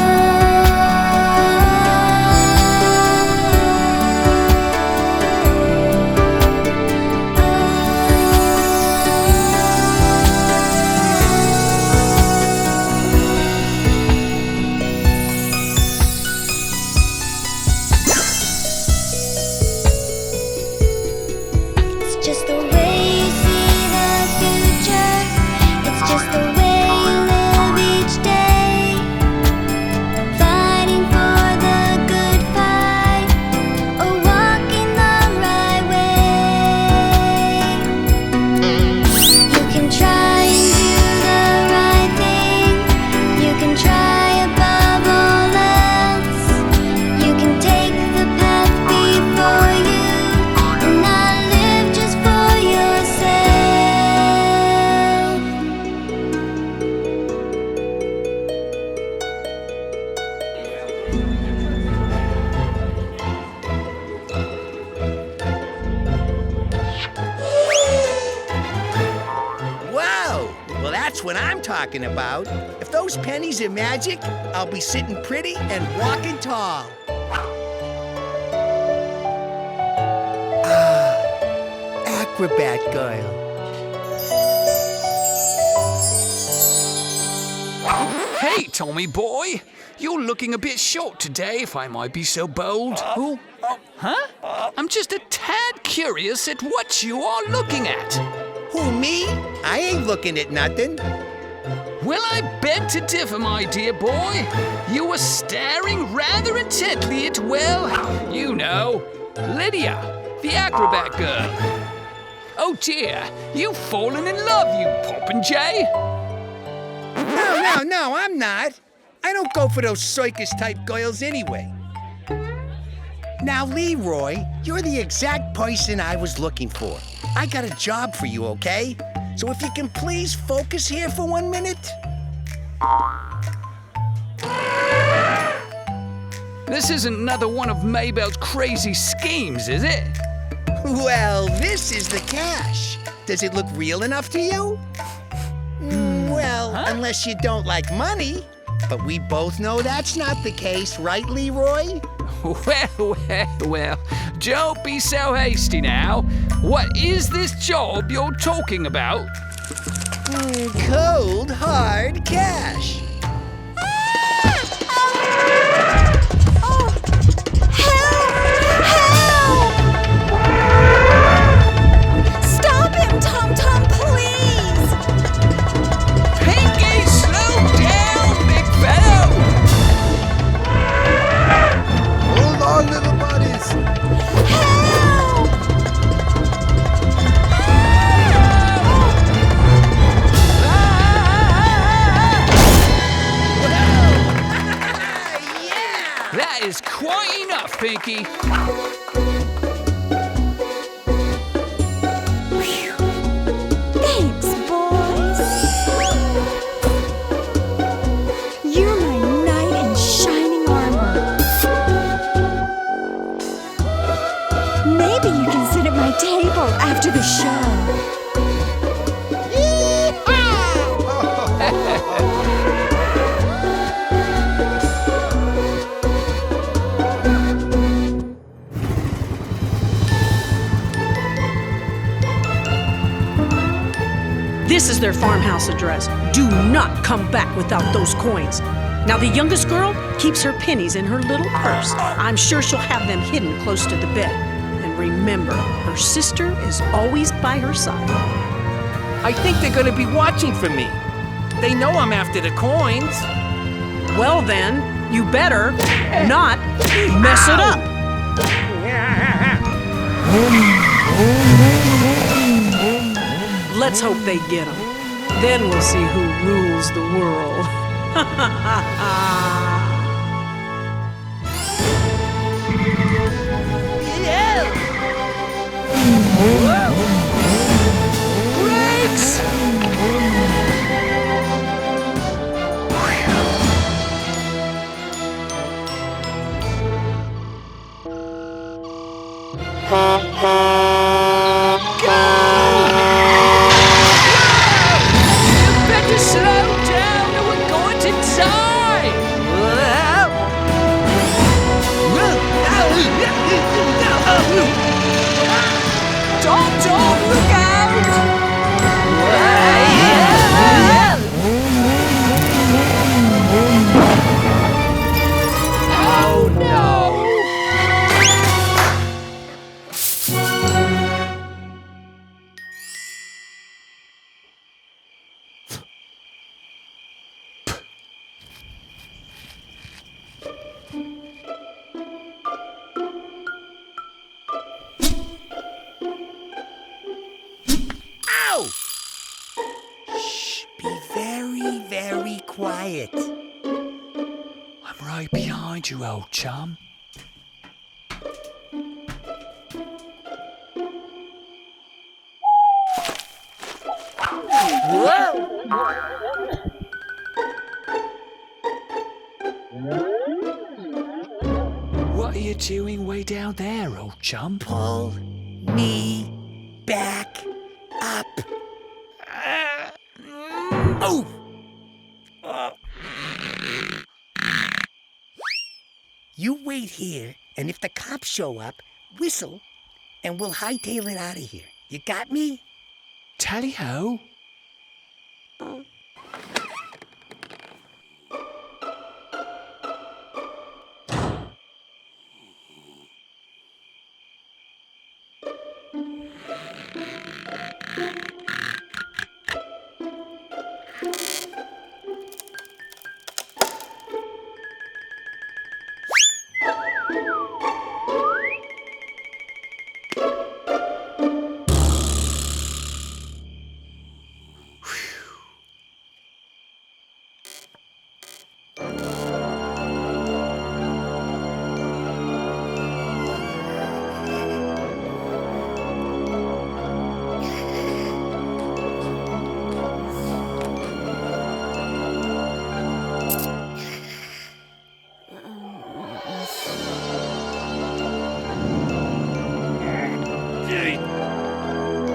Speaker 6: It's just the way you see the future. It's just the way you live each day. Fighting for the good fight or walking the right way. You can try and do the right thing. You can try above all else. You can take the path before you and not live just for yourself.
Speaker 3: Whoa! Well, that's what I'm talking about. If those pennies are magic, I'll be sitting pretty and walking tall. Acrobat girl.
Speaker 11: Hey, Tommy boy. You're looking a bit short today, if I might be so bold. Oh, huh? I'm just a tad curious at what you are looking at.
Speaker 3: Who, me? I ain't looking at nothing.
Speaker 11: Well, I beg to differ, my dear boy. You were staring rather intently at, well, you know, Lydia, the acrobat girl. Oh dear, you've fallen in love, you popinjay.
Speaker 3: No, I'm not. I don't go for those circus-type girls anyway. Now, Leroy, you're the exact person I was looking for. I got a job for you, okay? So if you can please focus here for 1 minute.
Speaker 11: This isn't another one of Maybelle's crazy schemes, is it?
Speaker 3: Well, this is the cash. Does it look real enough to you? Well, Unless you don't like money. But we both know that's not the case, right, Leroy?
Speaker 11: Well, don't be so hasty now. What is this job you're talking about?
Speaker 3: Cold, hard cash.
Speaker 17: Stop him, Tom Tom, please!
Speaker 11: Pinky, slow down, big fellow!
Speaker 10: Hold on, little buddies.
Speaker 11: That is quite enough, Pinky.
Speaker 17: Thanks, boys. You're my knight in shining armor. Maybe you can sit at my table after the show.
Speaker 5: This is their farmhouse address. Do not come back without those coins. Now, the youngest girl keeps her pennies in her little purse. I'm sure she'll have them hidden close to the bed. And remember, her sister is always by her side.
Speaker 18: I think they're gonna be watching for me. They know I'm after the coins.
Speaker 5: Well then, you better not mess it up. Let's hope they get them. Then we'll see who rules the world.
Speaker 11: Brakes! Better slow down or we're going to die! Don't look out! Oh no!
Speaker 3: Ow! Shh, be very, very quiet.
Speaker 11: I'm right behind you, old chum. What are you doing way down there, old chum?
Speaker 3: Pull me back up. Oh! You wait here, and if the cops show up, whistle, and we'll hightail it out of here. You got me?
Speaker 11: Tally-ho.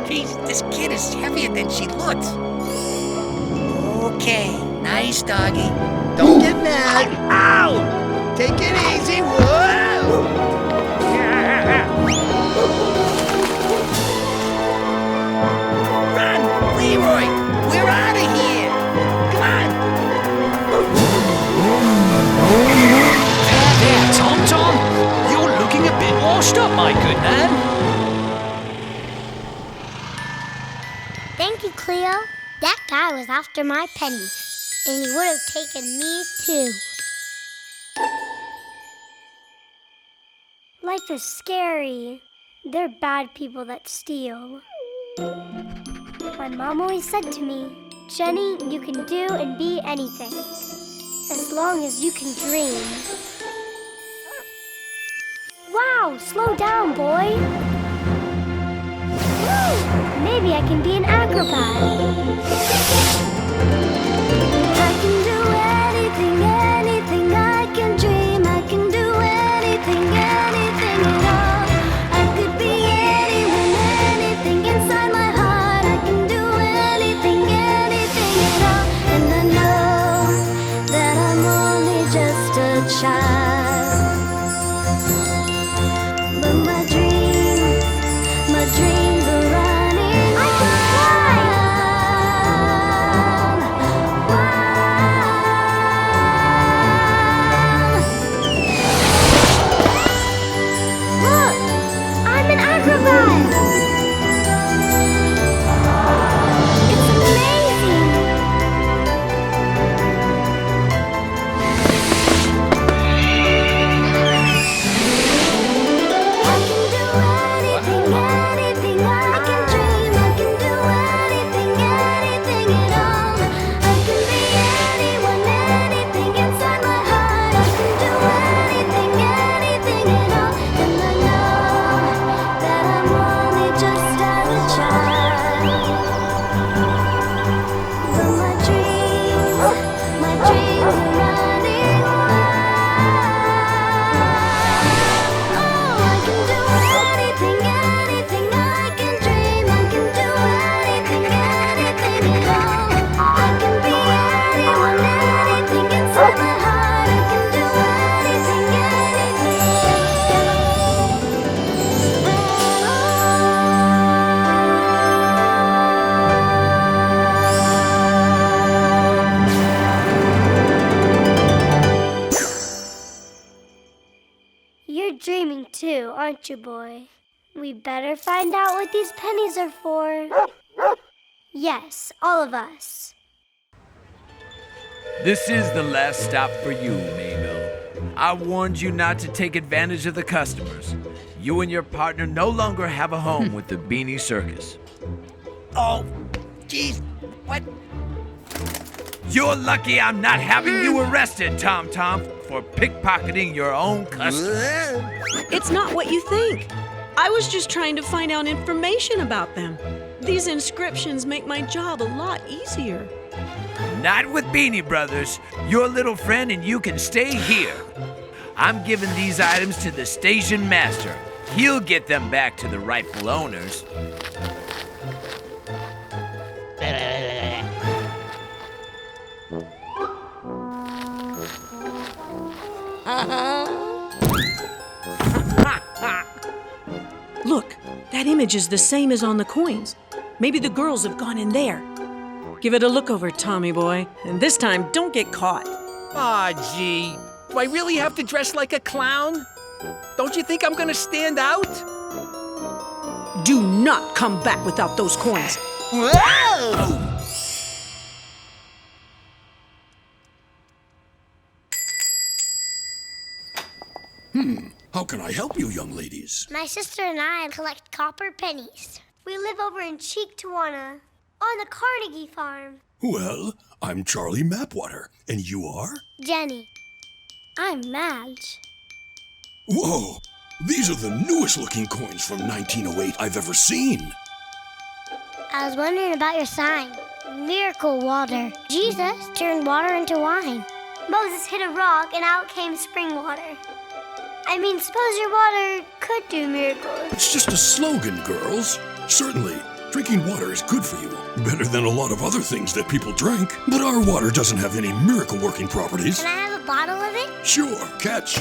Speaker 3: Geez, this kid is heavier than she looks. Okay, Nice, doggy. Don't get mad. Ow! Take it easy. Whoa! Run, Leroy! We're out of here! Come on!
Speaker 11: There, Tom. You're looking a bit washed up, my good man.
Speaker 6: Thank you, Cleo. That guy was after my pennies, and he would have taken me too. Life is scary. They're bad people that steal. My mom always said to me, Jenny, you can do and be anything, as long as you can dream. Wow, slow down, boy. Woo! Maybe I can be an acrobat. I can do anything, anything I can dream. I can do anything, anything at all. I could be anyone, anything inside my heart. I can do anything, anything at all. And I know that I'm only just a child. But my dreams are running wild. Look, I'm an acrobat. It's amazing. Anything I can dream, I can do anything, anything at all. I can be anyone, anything inside my heart. I can do anything, anything at all. And I know that I'm only just a child. But my dreams are running wild. Oh, I can do anything, anything I can dream. I can do anything, anything at all. I can be anyone, anything inside my heart. I can do anything, You're dreaming too, aren't you, boy? We better find out what these pennies are for. Yes, all of us.
Speaker 13: This is the last stop for you, Mabel. I warned you not to take advantage of the customers. You and your partner no longer have a home with the Beanie Circus.
Speaker 3: Oh, jeez. What?
Speaker 13: You're lucky I'm not having you arrested, Tom Tom, for pickpocketing your own customers.
Speaker 5: It's not what you think. I was just trying to find out information about them. These inscriptions make my job a lot easier.
Speaker 13: Not with Beanie Brothers. Your little friend and you can stay here. I'm giving these items to the station master. He'll get them back to the rightful owners.
Speaker 5: Look, that image is the same as on the coins. Maybe the girls have gone in there. Give it a look over, Tommy boy, and this time don't get caught.
Speaker 18: Aw, gee. Do I really have to dress like a clown? Don't you think I'm gonna stand out?
Speaker 5: Do not come back without those coins.
Speaker 3: Whoa!
Speaker 12: How can I help you, young ladies?
Speaker 6: My sister and I collect copper pennies. We live over in Cheektowana, on the Carnegie farm.
Speaker 12: Well, I'm Charlie Mapwater, and you are?
Speaker 6: Jenny. I'm Madge.
Speaker 12: Whoa! These are the newest looking coins from 1908 I've ever seen.
Speaker 6: I was wondering about your sign. Miracle water. Jesus turned water into wine. Moses hit a rock and out came spring water. I mean, suppose your water could do miracles.
Speaker 12: It's just a slogan, girls. Certainly, drinking water is good for you,
Speaker 19: better than a lot of other things that people drink, but our water doesn't have any miracle-working properties.
Speaker 6: Can I have a bottle of it?
Speaker 19: Sure, catch.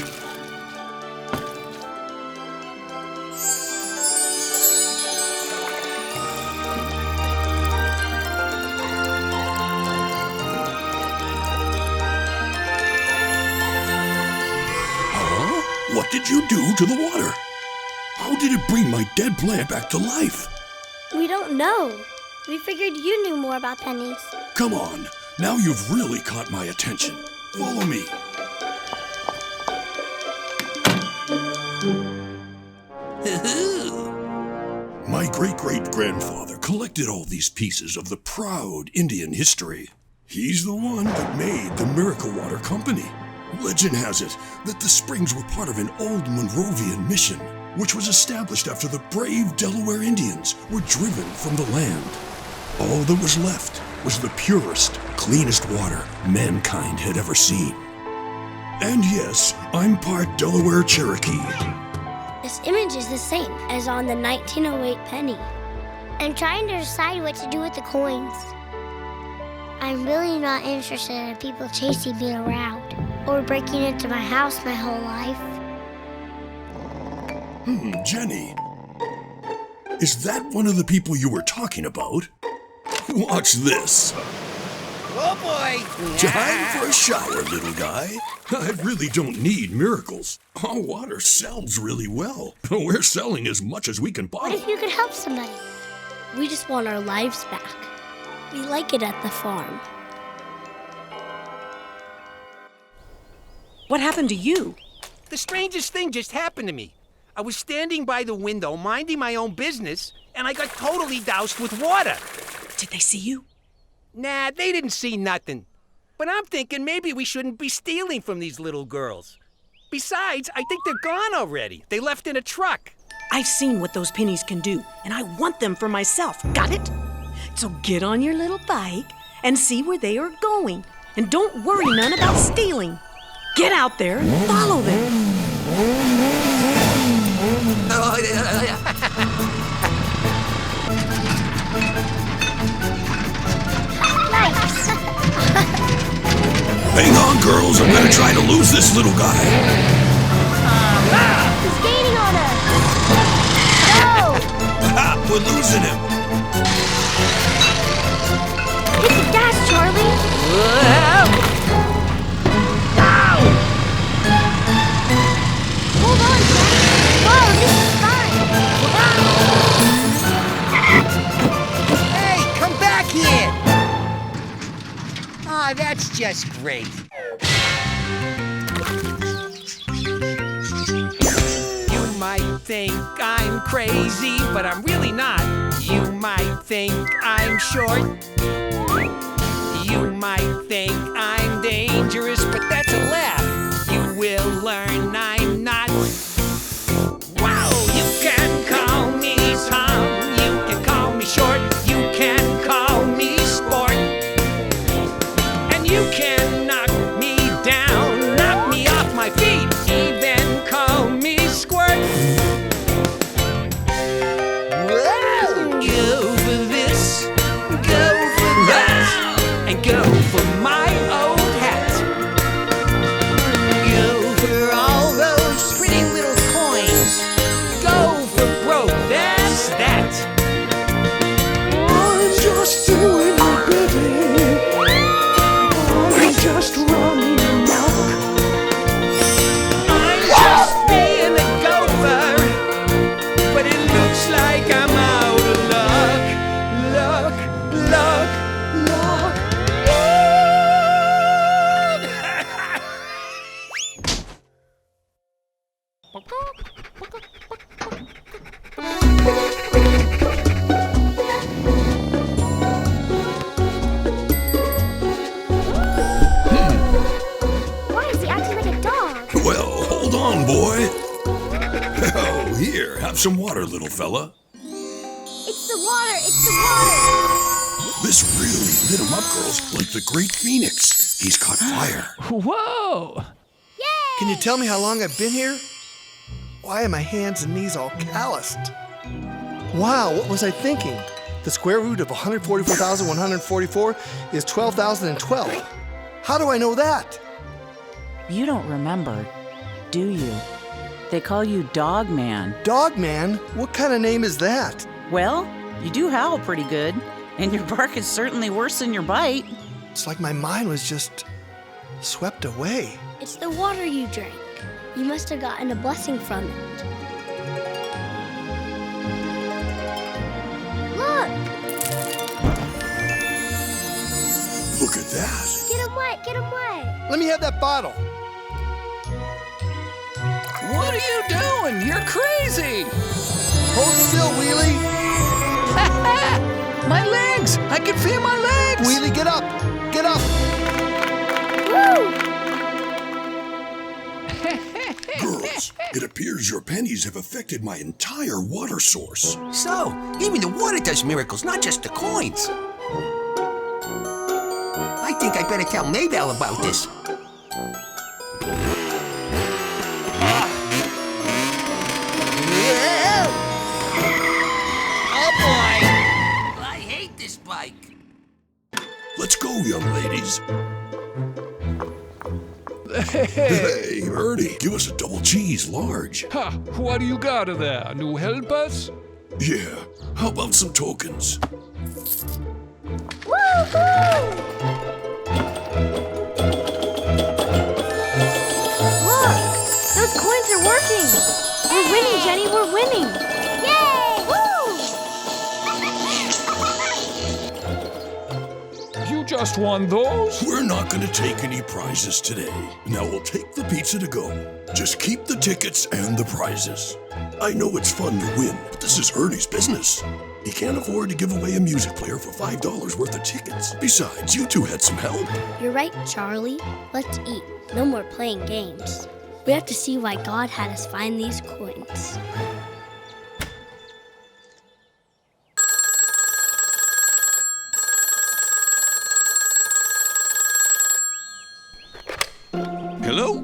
Speaker 19: Huh? What did you do to the water? How did it bring my dead plant back to life?
Speaker 9: We don't know. We figured you knew more about pennies.
Speaker 19: Come on, now you've really caught my attention. Follow me. My great-great-grandfather collected all these pieces of the proud Indian history. He's the one that made the Miracle Water Company. Legend has it that the springs were part of an old Monrovian mission, which was established after the brave Delaware Indians were driven from the land. All that was left was the purest, cleanest water mankind had ever seen. And yes, I'm part Delaware Cherokee.
Speaker 9: This image is the same as on the 1908 penny.
Speaker 6: I'm trying to decide what to do with the coins. I'm really not interested in people chasing me around or breaking into my house my whole life.
Speaker 19: Jenny. Is that one of the people you were talking about? Watch this.
Speaker 3: Oh, boy.
Speaker 19: Time for a shower, little guy. I really don't need miracles. Our water sells really well. We're selling as much as we can buy.
Speaker 6: What if you could help somebody?
Speaker 9: We just want our lives back. We like it at the farm.
Speaker 18: What happened to you?
Speaker 3: The strangest thing just happened to me. I was standing by the window, minding my own business, and I got totally doused with water.
Speaker 18: Did they see you?
Speaker 3: Nah, they didn't see nothing. But I'm thinking maybe we shouldn't be stealing from these little girls. Besides, I think they're gone already. They left in a truck.
Speaker 5: I've seen what those pennies can do, and I want them for myself. Got it? So get on your little bike and see where they are going. And don't worry none about stealing. Get out there and follow them.
Speaker 19: Hang on, girls. I'm gonna try to lose this little guy.
Speaker 6: He's gaining on us! No!
Speaker 19: We're losing him.
Speaker 6: Hit the gas, Charlie! Hold on, Jack! Whoa, this is fun!
Speaker 3: Hey, come back here! Ah, that's just great. You might think I'm crazy, but I'm really not. You might think I'm short. You might think I'm dangerous, but that's a laugh. You will learn I'm not. Wow, you can call me Tom. You can call me short. You can call me sport. And you can knock me down, knock me off my feet, even call me squirt. Whoa! Go for this, go for that, and go for my old hat. Go for all those pretty little coins. Go for broke, that's that.
Speaker 14: I'm just doing my bidding. I'm just running amok.
Speaker 3: I'm just being a gopher, but it looks like I'm out of luck. Luck, luck, luck.
Speaker 6: Why is he acting like a dog?
Speaker 19: Well, hold on, boy. Oh, here, have some water, little fella.
Speaker 6: It's the water! It's the water!
Speaker 19: This really lit him up, girls, like the Great Phoenix. He's caught fire.
Speaker 20: Whoa!
Speaker 21: Can you tell me how long I've been here? Why are my hands and knees all calloused? Wow, what was I thinking? The square root of 144,144 is 12,012. How do I know that?
Speaker 20: You don't remember, do you? They call you Dog Man.
Speaker 21: Dog Man? What kind of name is that?
Speaker 20: Well, you do howl pretty good, and your bark is certainly worse than your bite.
Speaker 21: It's like my mind was just swept away.
Speaker 9: It's the water you drank. You must have gotten a blessing from it. Look!
Speaker 19: Look at that.
Speaker 9: Get him wet, get him wet.
Speaker 21: Let me have that bottle.
Speaker 2: What are you doing? You're crazy!
Speaker 21: Hold still, Wheelie.
Speaker 2: My legs! I can feel my legs!
Speaker 21: Wheelie, get up! Get up!
Speaker 9: Woo!
Speaker 19: Girls, it appears your pennies have affected my entire water source.
Speaker 3: So, even the water does miracles, not just the coins. I think I better tell Maybelle about this. Oh boy! I hate this bike.
Speaker 19: Let's go, young ladies. Hey, Ernie, give us a double cheese large.
Speaker 2: Ha! What do you got of that? You help us?
Speaker 19: Yeah, how about some tokens?
Speaker 9: Woo-hoo! Look! Those coins are working! We're winning, Jenny, we're winning! Yay! Woo!
Speaker 2: You just won those?
Speaker 19: We're not gonna take any prizes today. Now we'll take the pizza to go. Just keep the tickets and the prizes. I know it's fun to win, but this is Ernie's business. He can't afford to give away a music player for $5 worth of tickets. Besides, you two had some help.
Speaker 9: You're right, Charlie. Let's eat. No more playing games. We have to see why God had us find these coins.
Speaker 2: Hello?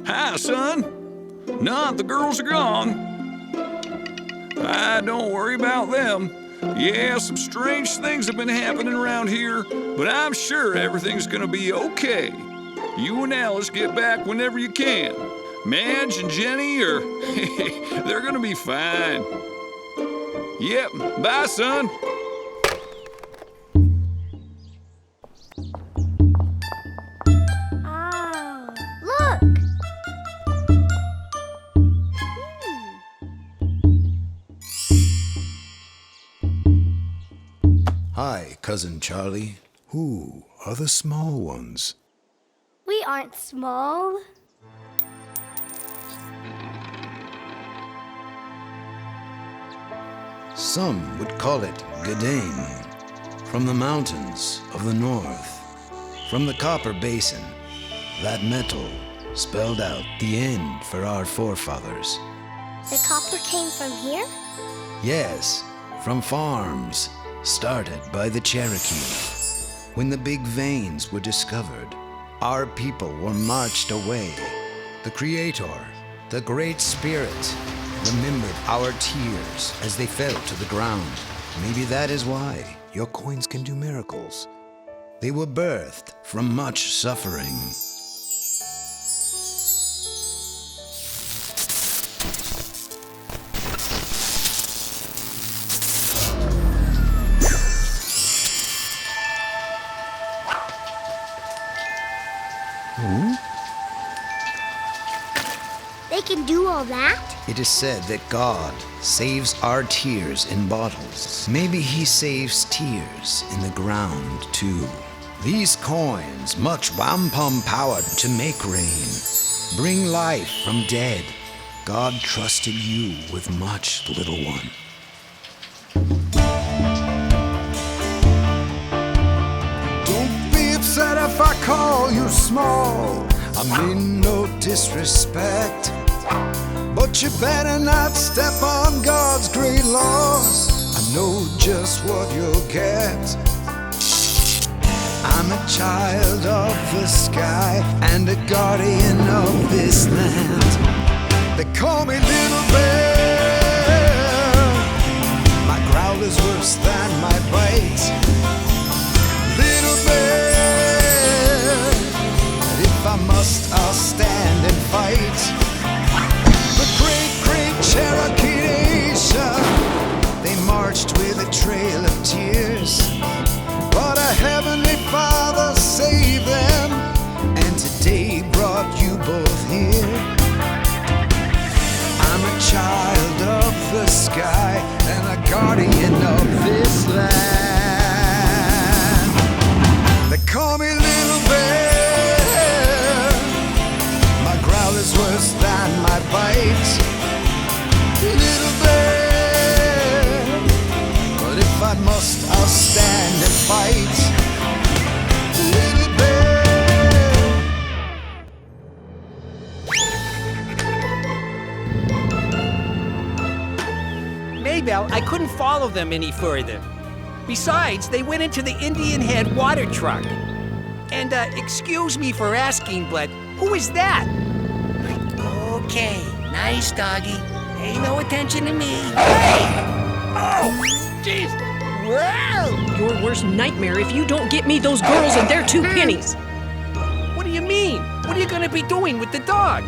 Speaker 2: Hi, son. Nah, the girls are gone. Don't worry about them. Yeah, some strange things have been happening around here, but I'm sure everything's gonna be okay. You and Alice get back whenever you can. Madge and Jenny are... they're gonna be fine. Yep, bye, son.
Speaker 9: Look!
Speaker 10: Hi, Cousin Charlie. Who are the small ones?
Speaker 9: We aren't small.
Speaker 10: Some would call it Gadain, from the mountains of the north, from the copper basin. That metal spelled out the end for our forefathers.
Speaker 9: The copper came from here?
Speaker 10: Yes, from farms started by the Cherokee. When the big veins were discovered, our people were marched away. The Creator, the Great Spirit, remembered our tears as they fell to the ground. Maybe that is why your coins can do miracles. They were birthed from much suffering.
Speaker 9: They can do all that?
Speaker 10: It is said that God saves our tears in bottles. Maybe He saves tears in the ground, too. These coins, much wampum powered to make rain, bring life from dead. God trusted you with much, little one. Don't be upset if I call you small. I mean no disrespect. But you better not step on God's great laws. I know just what you'll get. I'm a child of the sky and a guardian of this land. They call me Little Bear. My growl is is worse than my bite. Little bear, if I must, I'll stand and fight. The great Cherokee Nation, they marched with a trail of tears, but a heavenly Father saved them, and today brought you both here. I'm a child of the sky and a guardian of this land. They call me Little Bear. My growl is worse than my bite. Little Bear, but if I must, I'll stand and fight. Little Bear.
Speaker 18: Maybelle, I couldn't follow them any further. Besides, they went into the Indian Head water truck. And, excuse me for asking, but who is that?
Speaker 3: Okay, nice doggy. Pay no attention to me.
Speaker 18: Hey! Oh, jeez! Wow!
Speaker 5: Your worst nightmare if you don't get me those girls and their 2 pennies.
Speaker 18: What do you mean? What are you gonna be doing with the dog?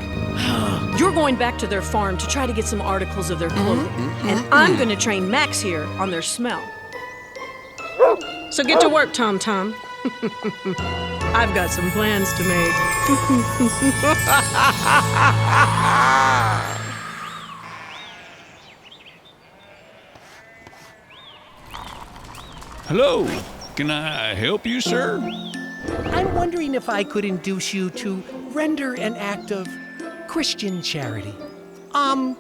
Speaker 5: You're going back to their farm to try to get some articles of their clothing. And I'm gonna train Max here on their smell. So get to work, Tom Tom. I've got some plans to make.
Speaker 2: Hello, can I help you, sir?
Speaker 18: I'm wondering if I could induce you to render an act of Christian charity. I'm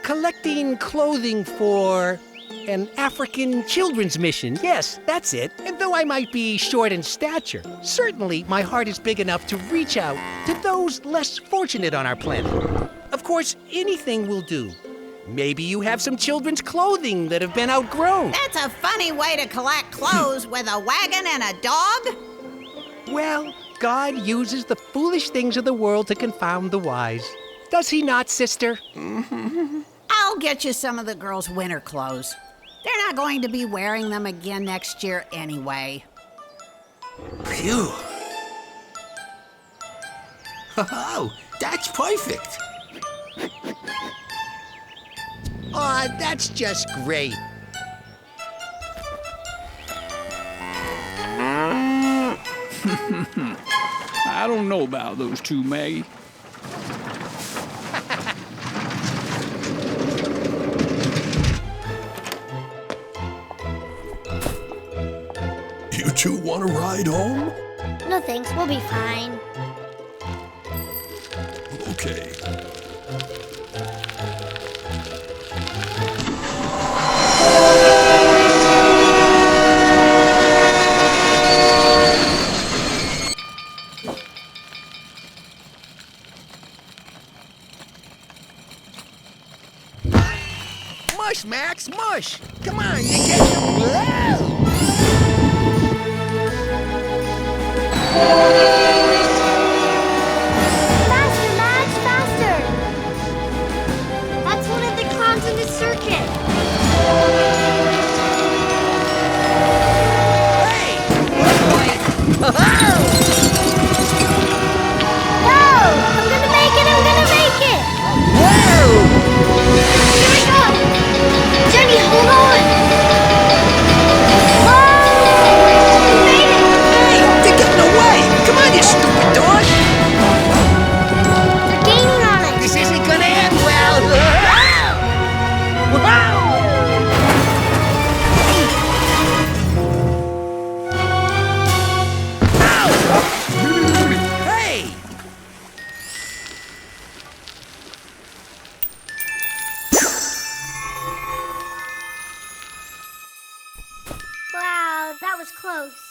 Speaker 18: collecting clothing for an African children's mission. Yes, that's it. And though I might be short in stature, certainly my heart is big enough to reach out to those less fortunate on our planet. Of course, anything will do. Maybe you have some children's clothing that have been outgrown.
Speaker 4: That's a funny way to collect clothes with a wagon and a dog.
Speaker 18: Well, God uses the foolish things of the world to confound the wise. Does he not, sister?
Speaker 4: I'll get you some of the girls' winter clothes. They're not going to be wearing them again next year anyway.
Speaker 3: Phew. Oh, that's perfect.
Speaker 18: Aw, that's just great.
Speaker 2: I don't know about those 2, Maggie.
Speaker 19: You two want to ride home?
Speaker 6: No thanks, we'll be fine.
Speaker 19: Okay.
Speaker 3: Mush, Max, mush! Come on, you get some.
Speaker 6: Faster, Max, faster! That's one of the clowns in the circus.
Speaker 3: Hey!
Speaker 6: Whoa! I'm gonna make it! I'm gonna make it!
Speaker 3: Whoa!
Speaker 6: Here we go! Jenny, hold on! Whoa! We made it!
Speaker 3: Hey, they're getting away! Come on, you stupid dog!
Speaker 6: They're gaining on us!
Speaker 3: This isn't gonna end well! Wow! Hey!
Speaker 6: Wow, that was close.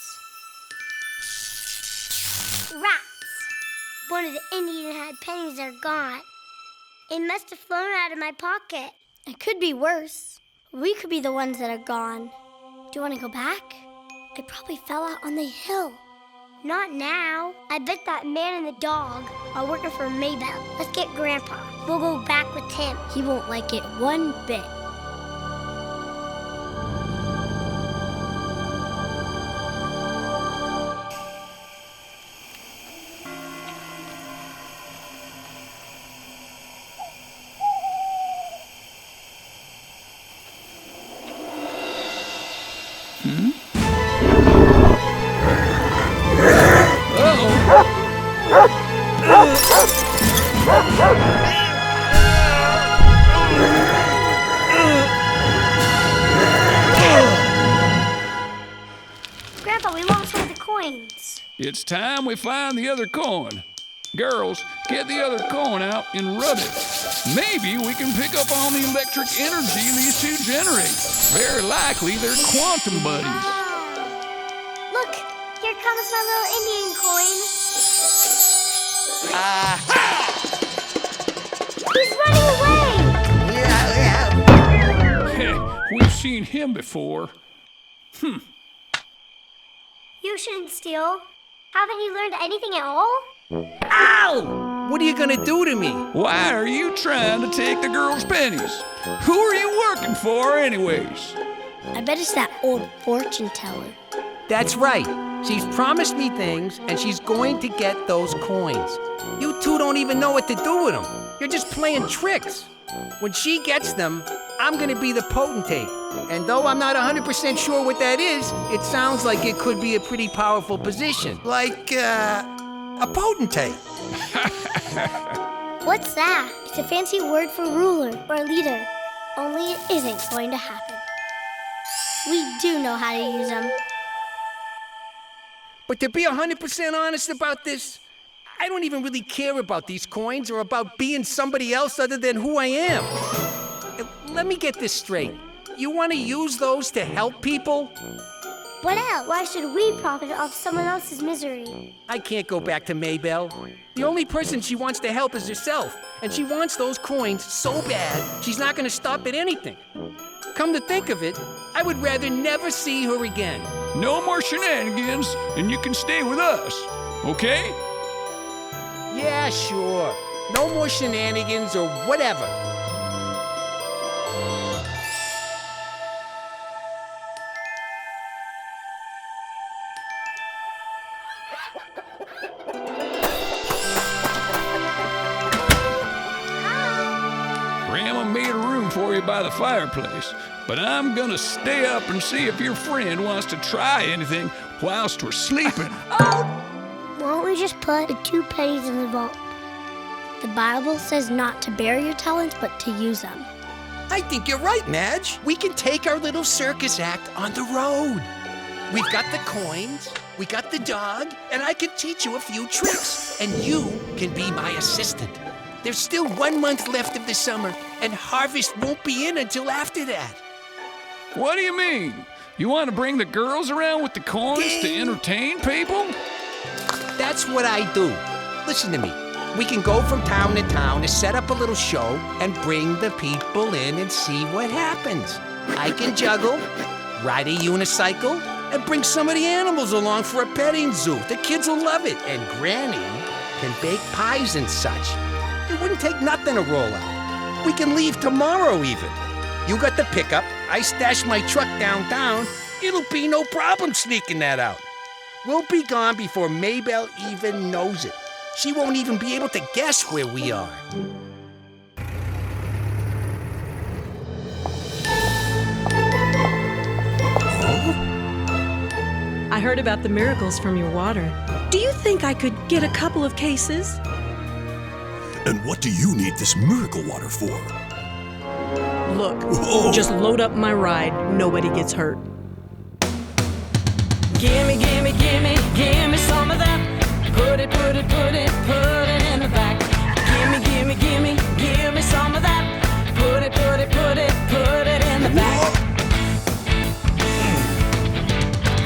Speaker 6: Rats! One of the Indian Head pennies are gone. It must have flown out of my pocket. It could be worse. We could be the ones that are gone. Do you want to go back? I probably fell out on the hill. Not now. I bet that man and the dog are working for Maybelle. Let's get Grandpa. We'll go back with him. He won't like it one bit. Grandpa, we lost one of the coins.
Speaker 2: It's time we find the other coin. Girls, get the other coin out and rub it. Maybe we can pick up on the electric energy these two generate. Very likely they're quantum buddies.
Speaker 6: Look, here comes my little Indian coin. He's running away!
Speaker 2: We've seen him before.
Speaker 6: You shouldn't steal. Haven't you learned anything at all?
Speaker 18: Ow! What are you gonna do to me?
Speaker 2: Why are you trying to take the girls' pennies? Who are you working for anyways?
Speaker 6: I bet it's that old fortune teller.
Speaker 18: That's right. She's promised me things, and she's going to get those coins. You two don't even know what to do with them. You're just playing tricks. When she gets them, I'm gonna be the potentate. And though I'm not 100% sure what that is, it sounds like it could be a pretty powerful position. Like, a potentate.
Speaker 6: What's that? It's a fancy word for ruler or leader. Only it isn't going to happen. We do know how to use them.
Speaker 18: But to be 100% honest about this, I don't even really care about these coins or about being somebody else other than who I am. Let me get this straight. You want to use those to help people?
Speaker 6: What else? Why should we profit off someone else's misery?
Speaker 18: I can't go back to Maybelle. The only person she wants to help is herself, and she wants those coins so bad, she's not going to stop at anything. Come to think of it, I would rather never see her again.
Speaker 2: No more shenanigans, and you can stay with us, okay?
Speaker 18: Yeah, sure. No more shenanigans or whatever.
Speaker 2: Grandma made a room for you by the fireplace, but I'm gonna stay up and see if your friend wants to try anything whilst we're sleeping.
Speaker 6: Why don't we just put the 2 pennies in the vault? The Bible says not to bury your talents, but to use them.
Speaker 18: I think you're right, Madge. We can take our little circus act on the road. We've got the coins, we got the dog, and I can teach you a few tricks. And you can be my assistant. There's still 1 month left of the summer, and harvest won't be in until after that.
Speaker 2: What do you mean? You want to bring the girls around with the coins to entertain people?
Speaker 18: That's what I do. Listen to me. We can go from town to town to set up a little show and bring the people in and see what happens. I can juggle, ride a unicycle, and bring some of the animals along for a petting zoo. The kids will love it. And Granny can bake pies and such. It wouldn't take nothing to roll out. We can leave tomorrow even. You got the pickup, I stash my truck downtown. It'll be no problem sneaking that out. We'll be gone before Maybelle even knows it. She won't even be able to guess where we are.
Speaker 5: I heard about the miracles from your water. Do you think I could get a couple of cases?
Speaker 19: And what do you need this miracle water for?
Speaker 5: Look,
Speaker 19: Whoa.
Speaker 5: just load up my ride. Nobody gets hurt. Gimme, gimme, gimme, gimme some of that. Put it in the back. Gimme, gimme, gimme, gimme some of that. Put it in the back.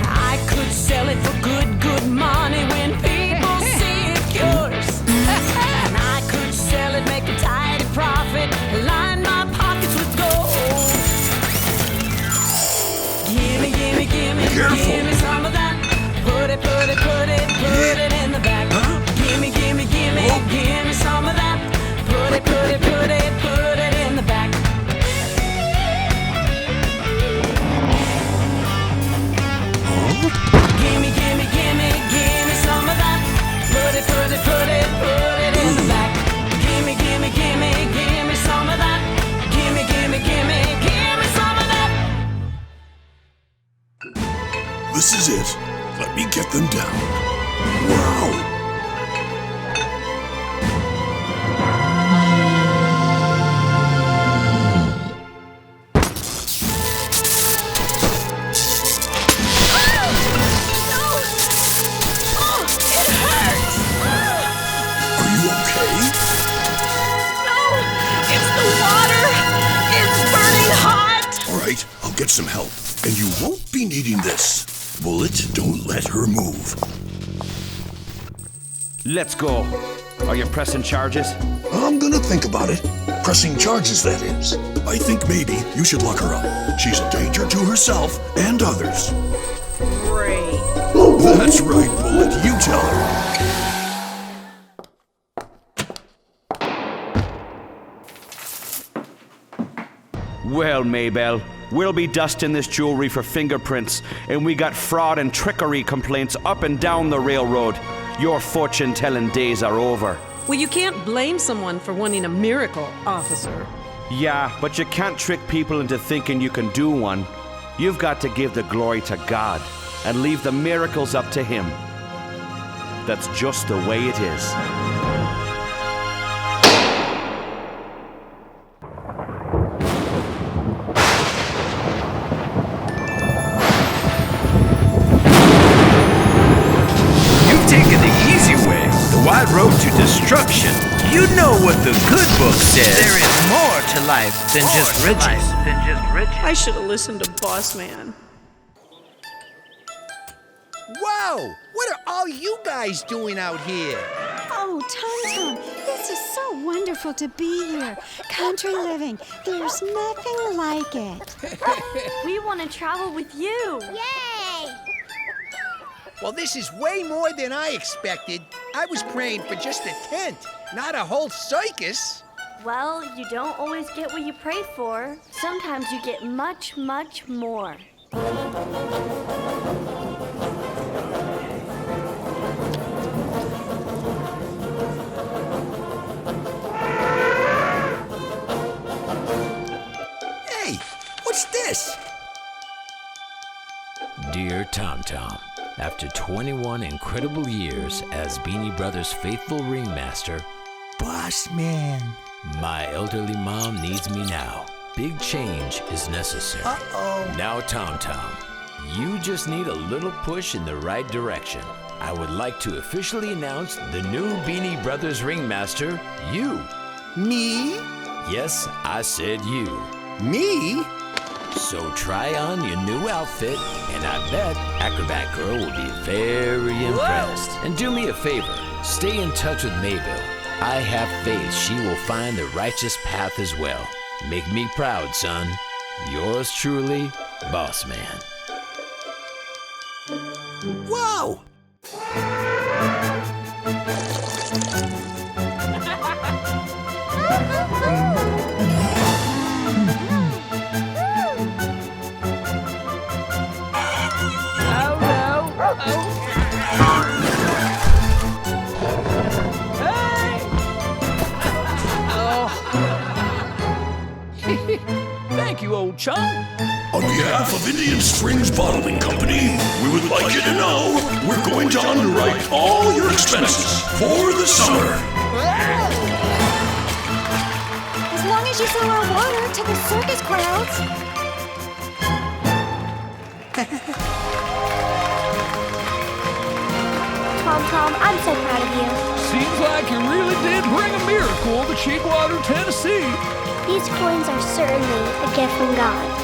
Speaker 5: I could sell it for good money when people see it cures. And I could sell it, make a tidy profit, line my pockets with gold. Gimme, gimme, gimme, gimme some of that. Put it in the back. Gimme, gimme, gimme.
Speaker 19: okay?
Speaker 5: No! It's the water! It's burning hot!
Speaker 19: All right, I'll get some help. And you won't be needing this. Bullet, don't let her move.
Speaker 1: Let's go. Are you pressing charges?
Speaker 19: I'm gonna think about it. Pressing charges, that is. I think maybe you should lock her up. She's a danger to herself and others.
Speaker 5: Great.
Speaker 19: That's right, Bullet. You tell her.
Speaker 1: Well, Maybelle, we'll be dusting this jewelry for fingerprints, and we got fraud and trickery complaints up and down the railroad. Your fortune-telling days are over.
Speaker 5: Well, you can't blame someone for wanting a miracle, officer.
Speaker 1: Yeah, but you can't trick people into thinking you can do one. You've got to give the glory to God and leave the miracles up to Him. That's just the way it is.
Speaker 13: Wide road to destruction. You know what the good book says.
Speaker 22: There is more to life than just riches.
Speaker 5: I should have listened to Boss Man.
Speaker 3: Whoa! What are all you guys doing out here?
Speaker 7: Oh, Tom, this is so wonderful to be here. Country living. There's nothing like it.
Speaker 9: We want to travel with you.
Speaker 6: Yay!
Speaker 3: Well, this is way more than I expected. I was praying for just a tent, not a whole circus.
Speaker 9: Well, you don't always get what you pray for. Sometimes you get much, much more.
Speaker 3: Hey, what's this?
Speaker 23: Dear Tom Tom, after 21 incredible years as Beanie Brothers' faithful ringmaster,
Speaker 3: Boss Man,
Speaker 23: my elderly mom needs me now. Big change is necessary.
Speaker 3: Uh-oh.
Speaker 23: Now, Tom Tom, you just need a little push in the right direction. I would like to officially announce the new Beanie Brothers ringmaster, you.
Speaker 3: Me?
Speaker 23: Yes, I said you.
Speaker 3: Me?
Speaker 23: So try on your new outfit, and I bet Acrobat Girl will be very impressed. And do me a favor, stay in touch with Maybelle. I have faith she will find the righteous path as well. Make me proud, son. Yours truly, Boss Man.
Speaker 3: Whoa!
Speaker 2: Thank you, old chum.
Speaker 19: On behalf of Indian Springs Bottling Company, we would like you to know we're going to underwrite all your expenses for the summer.
Speaker 7: As long as you sell our water to the circus crowds.
Speaker 6: Tom, I'm so proud of you.
Speaker 2: Seems like you really did bring a miracle to Cheapwater, Tennessee.
Speaker 6: These coins are certainly a gift from God.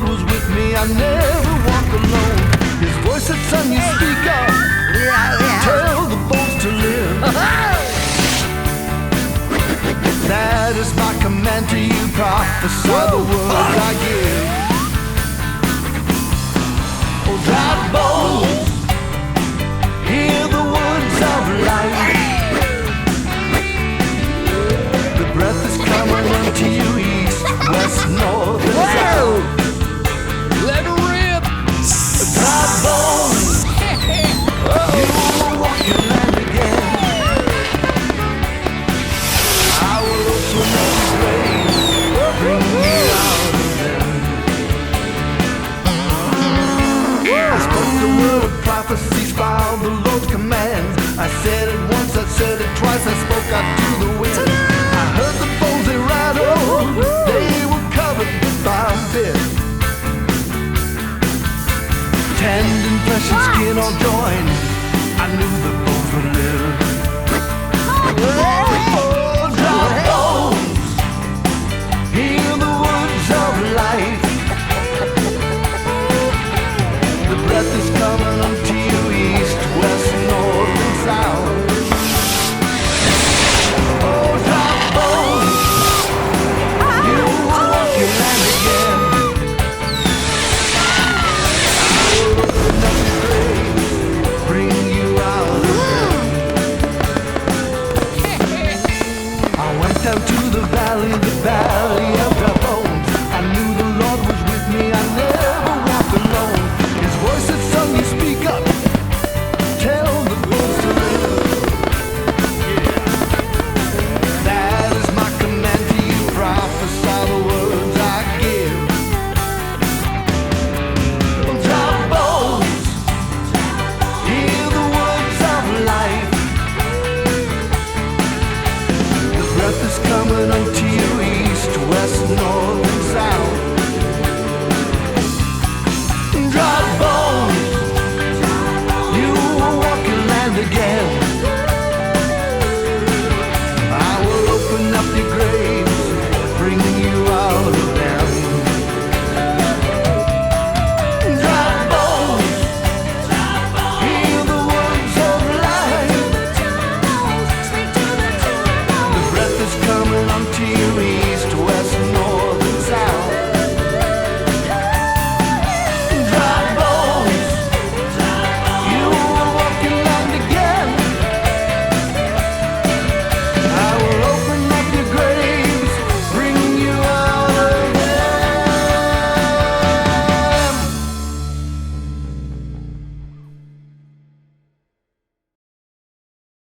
Speaker 14: Lord was with me, I never walked alone. His voice said, son, you speak up. Tell the bones to live. That is my command to you, prophesy the words I give. Oh, dry bones, hear the words of life. The breath is coming unto you, east, west, north, and south.
Speaker 11: Let her rip!
Speaker 14: Dry bones, you will walk your land again. I will open up the grave, bring you out of them. I spoke the word of prophecies, found the Lord's commands. I said it once, I said it twice, I spoke out to the wind. I heard the bones they rattled, they were covered bit by bit. Tendon, flesh and skin all joined, I knew the bones would live. Oh, dry bones, hear the words of life. The breath is coming unto you, east, west, north, and south. Oh, dry bones, you will walk your land again. I will open up your grave, bring you out of them. I went down to the valley of dry bones. I knew the Lord was with me, I never walked alone. His voice said, son, you speak up, tell the bones to live. That is my command to you, prophesy the words I give. Dry bones, hear the words of life. The breath is coming unto you, east, west, north, and south. Dry bones, you will walk your land again. I will open up your graves, bring you out of them. Dry bones, hear the words of life. The breath is coming unto you,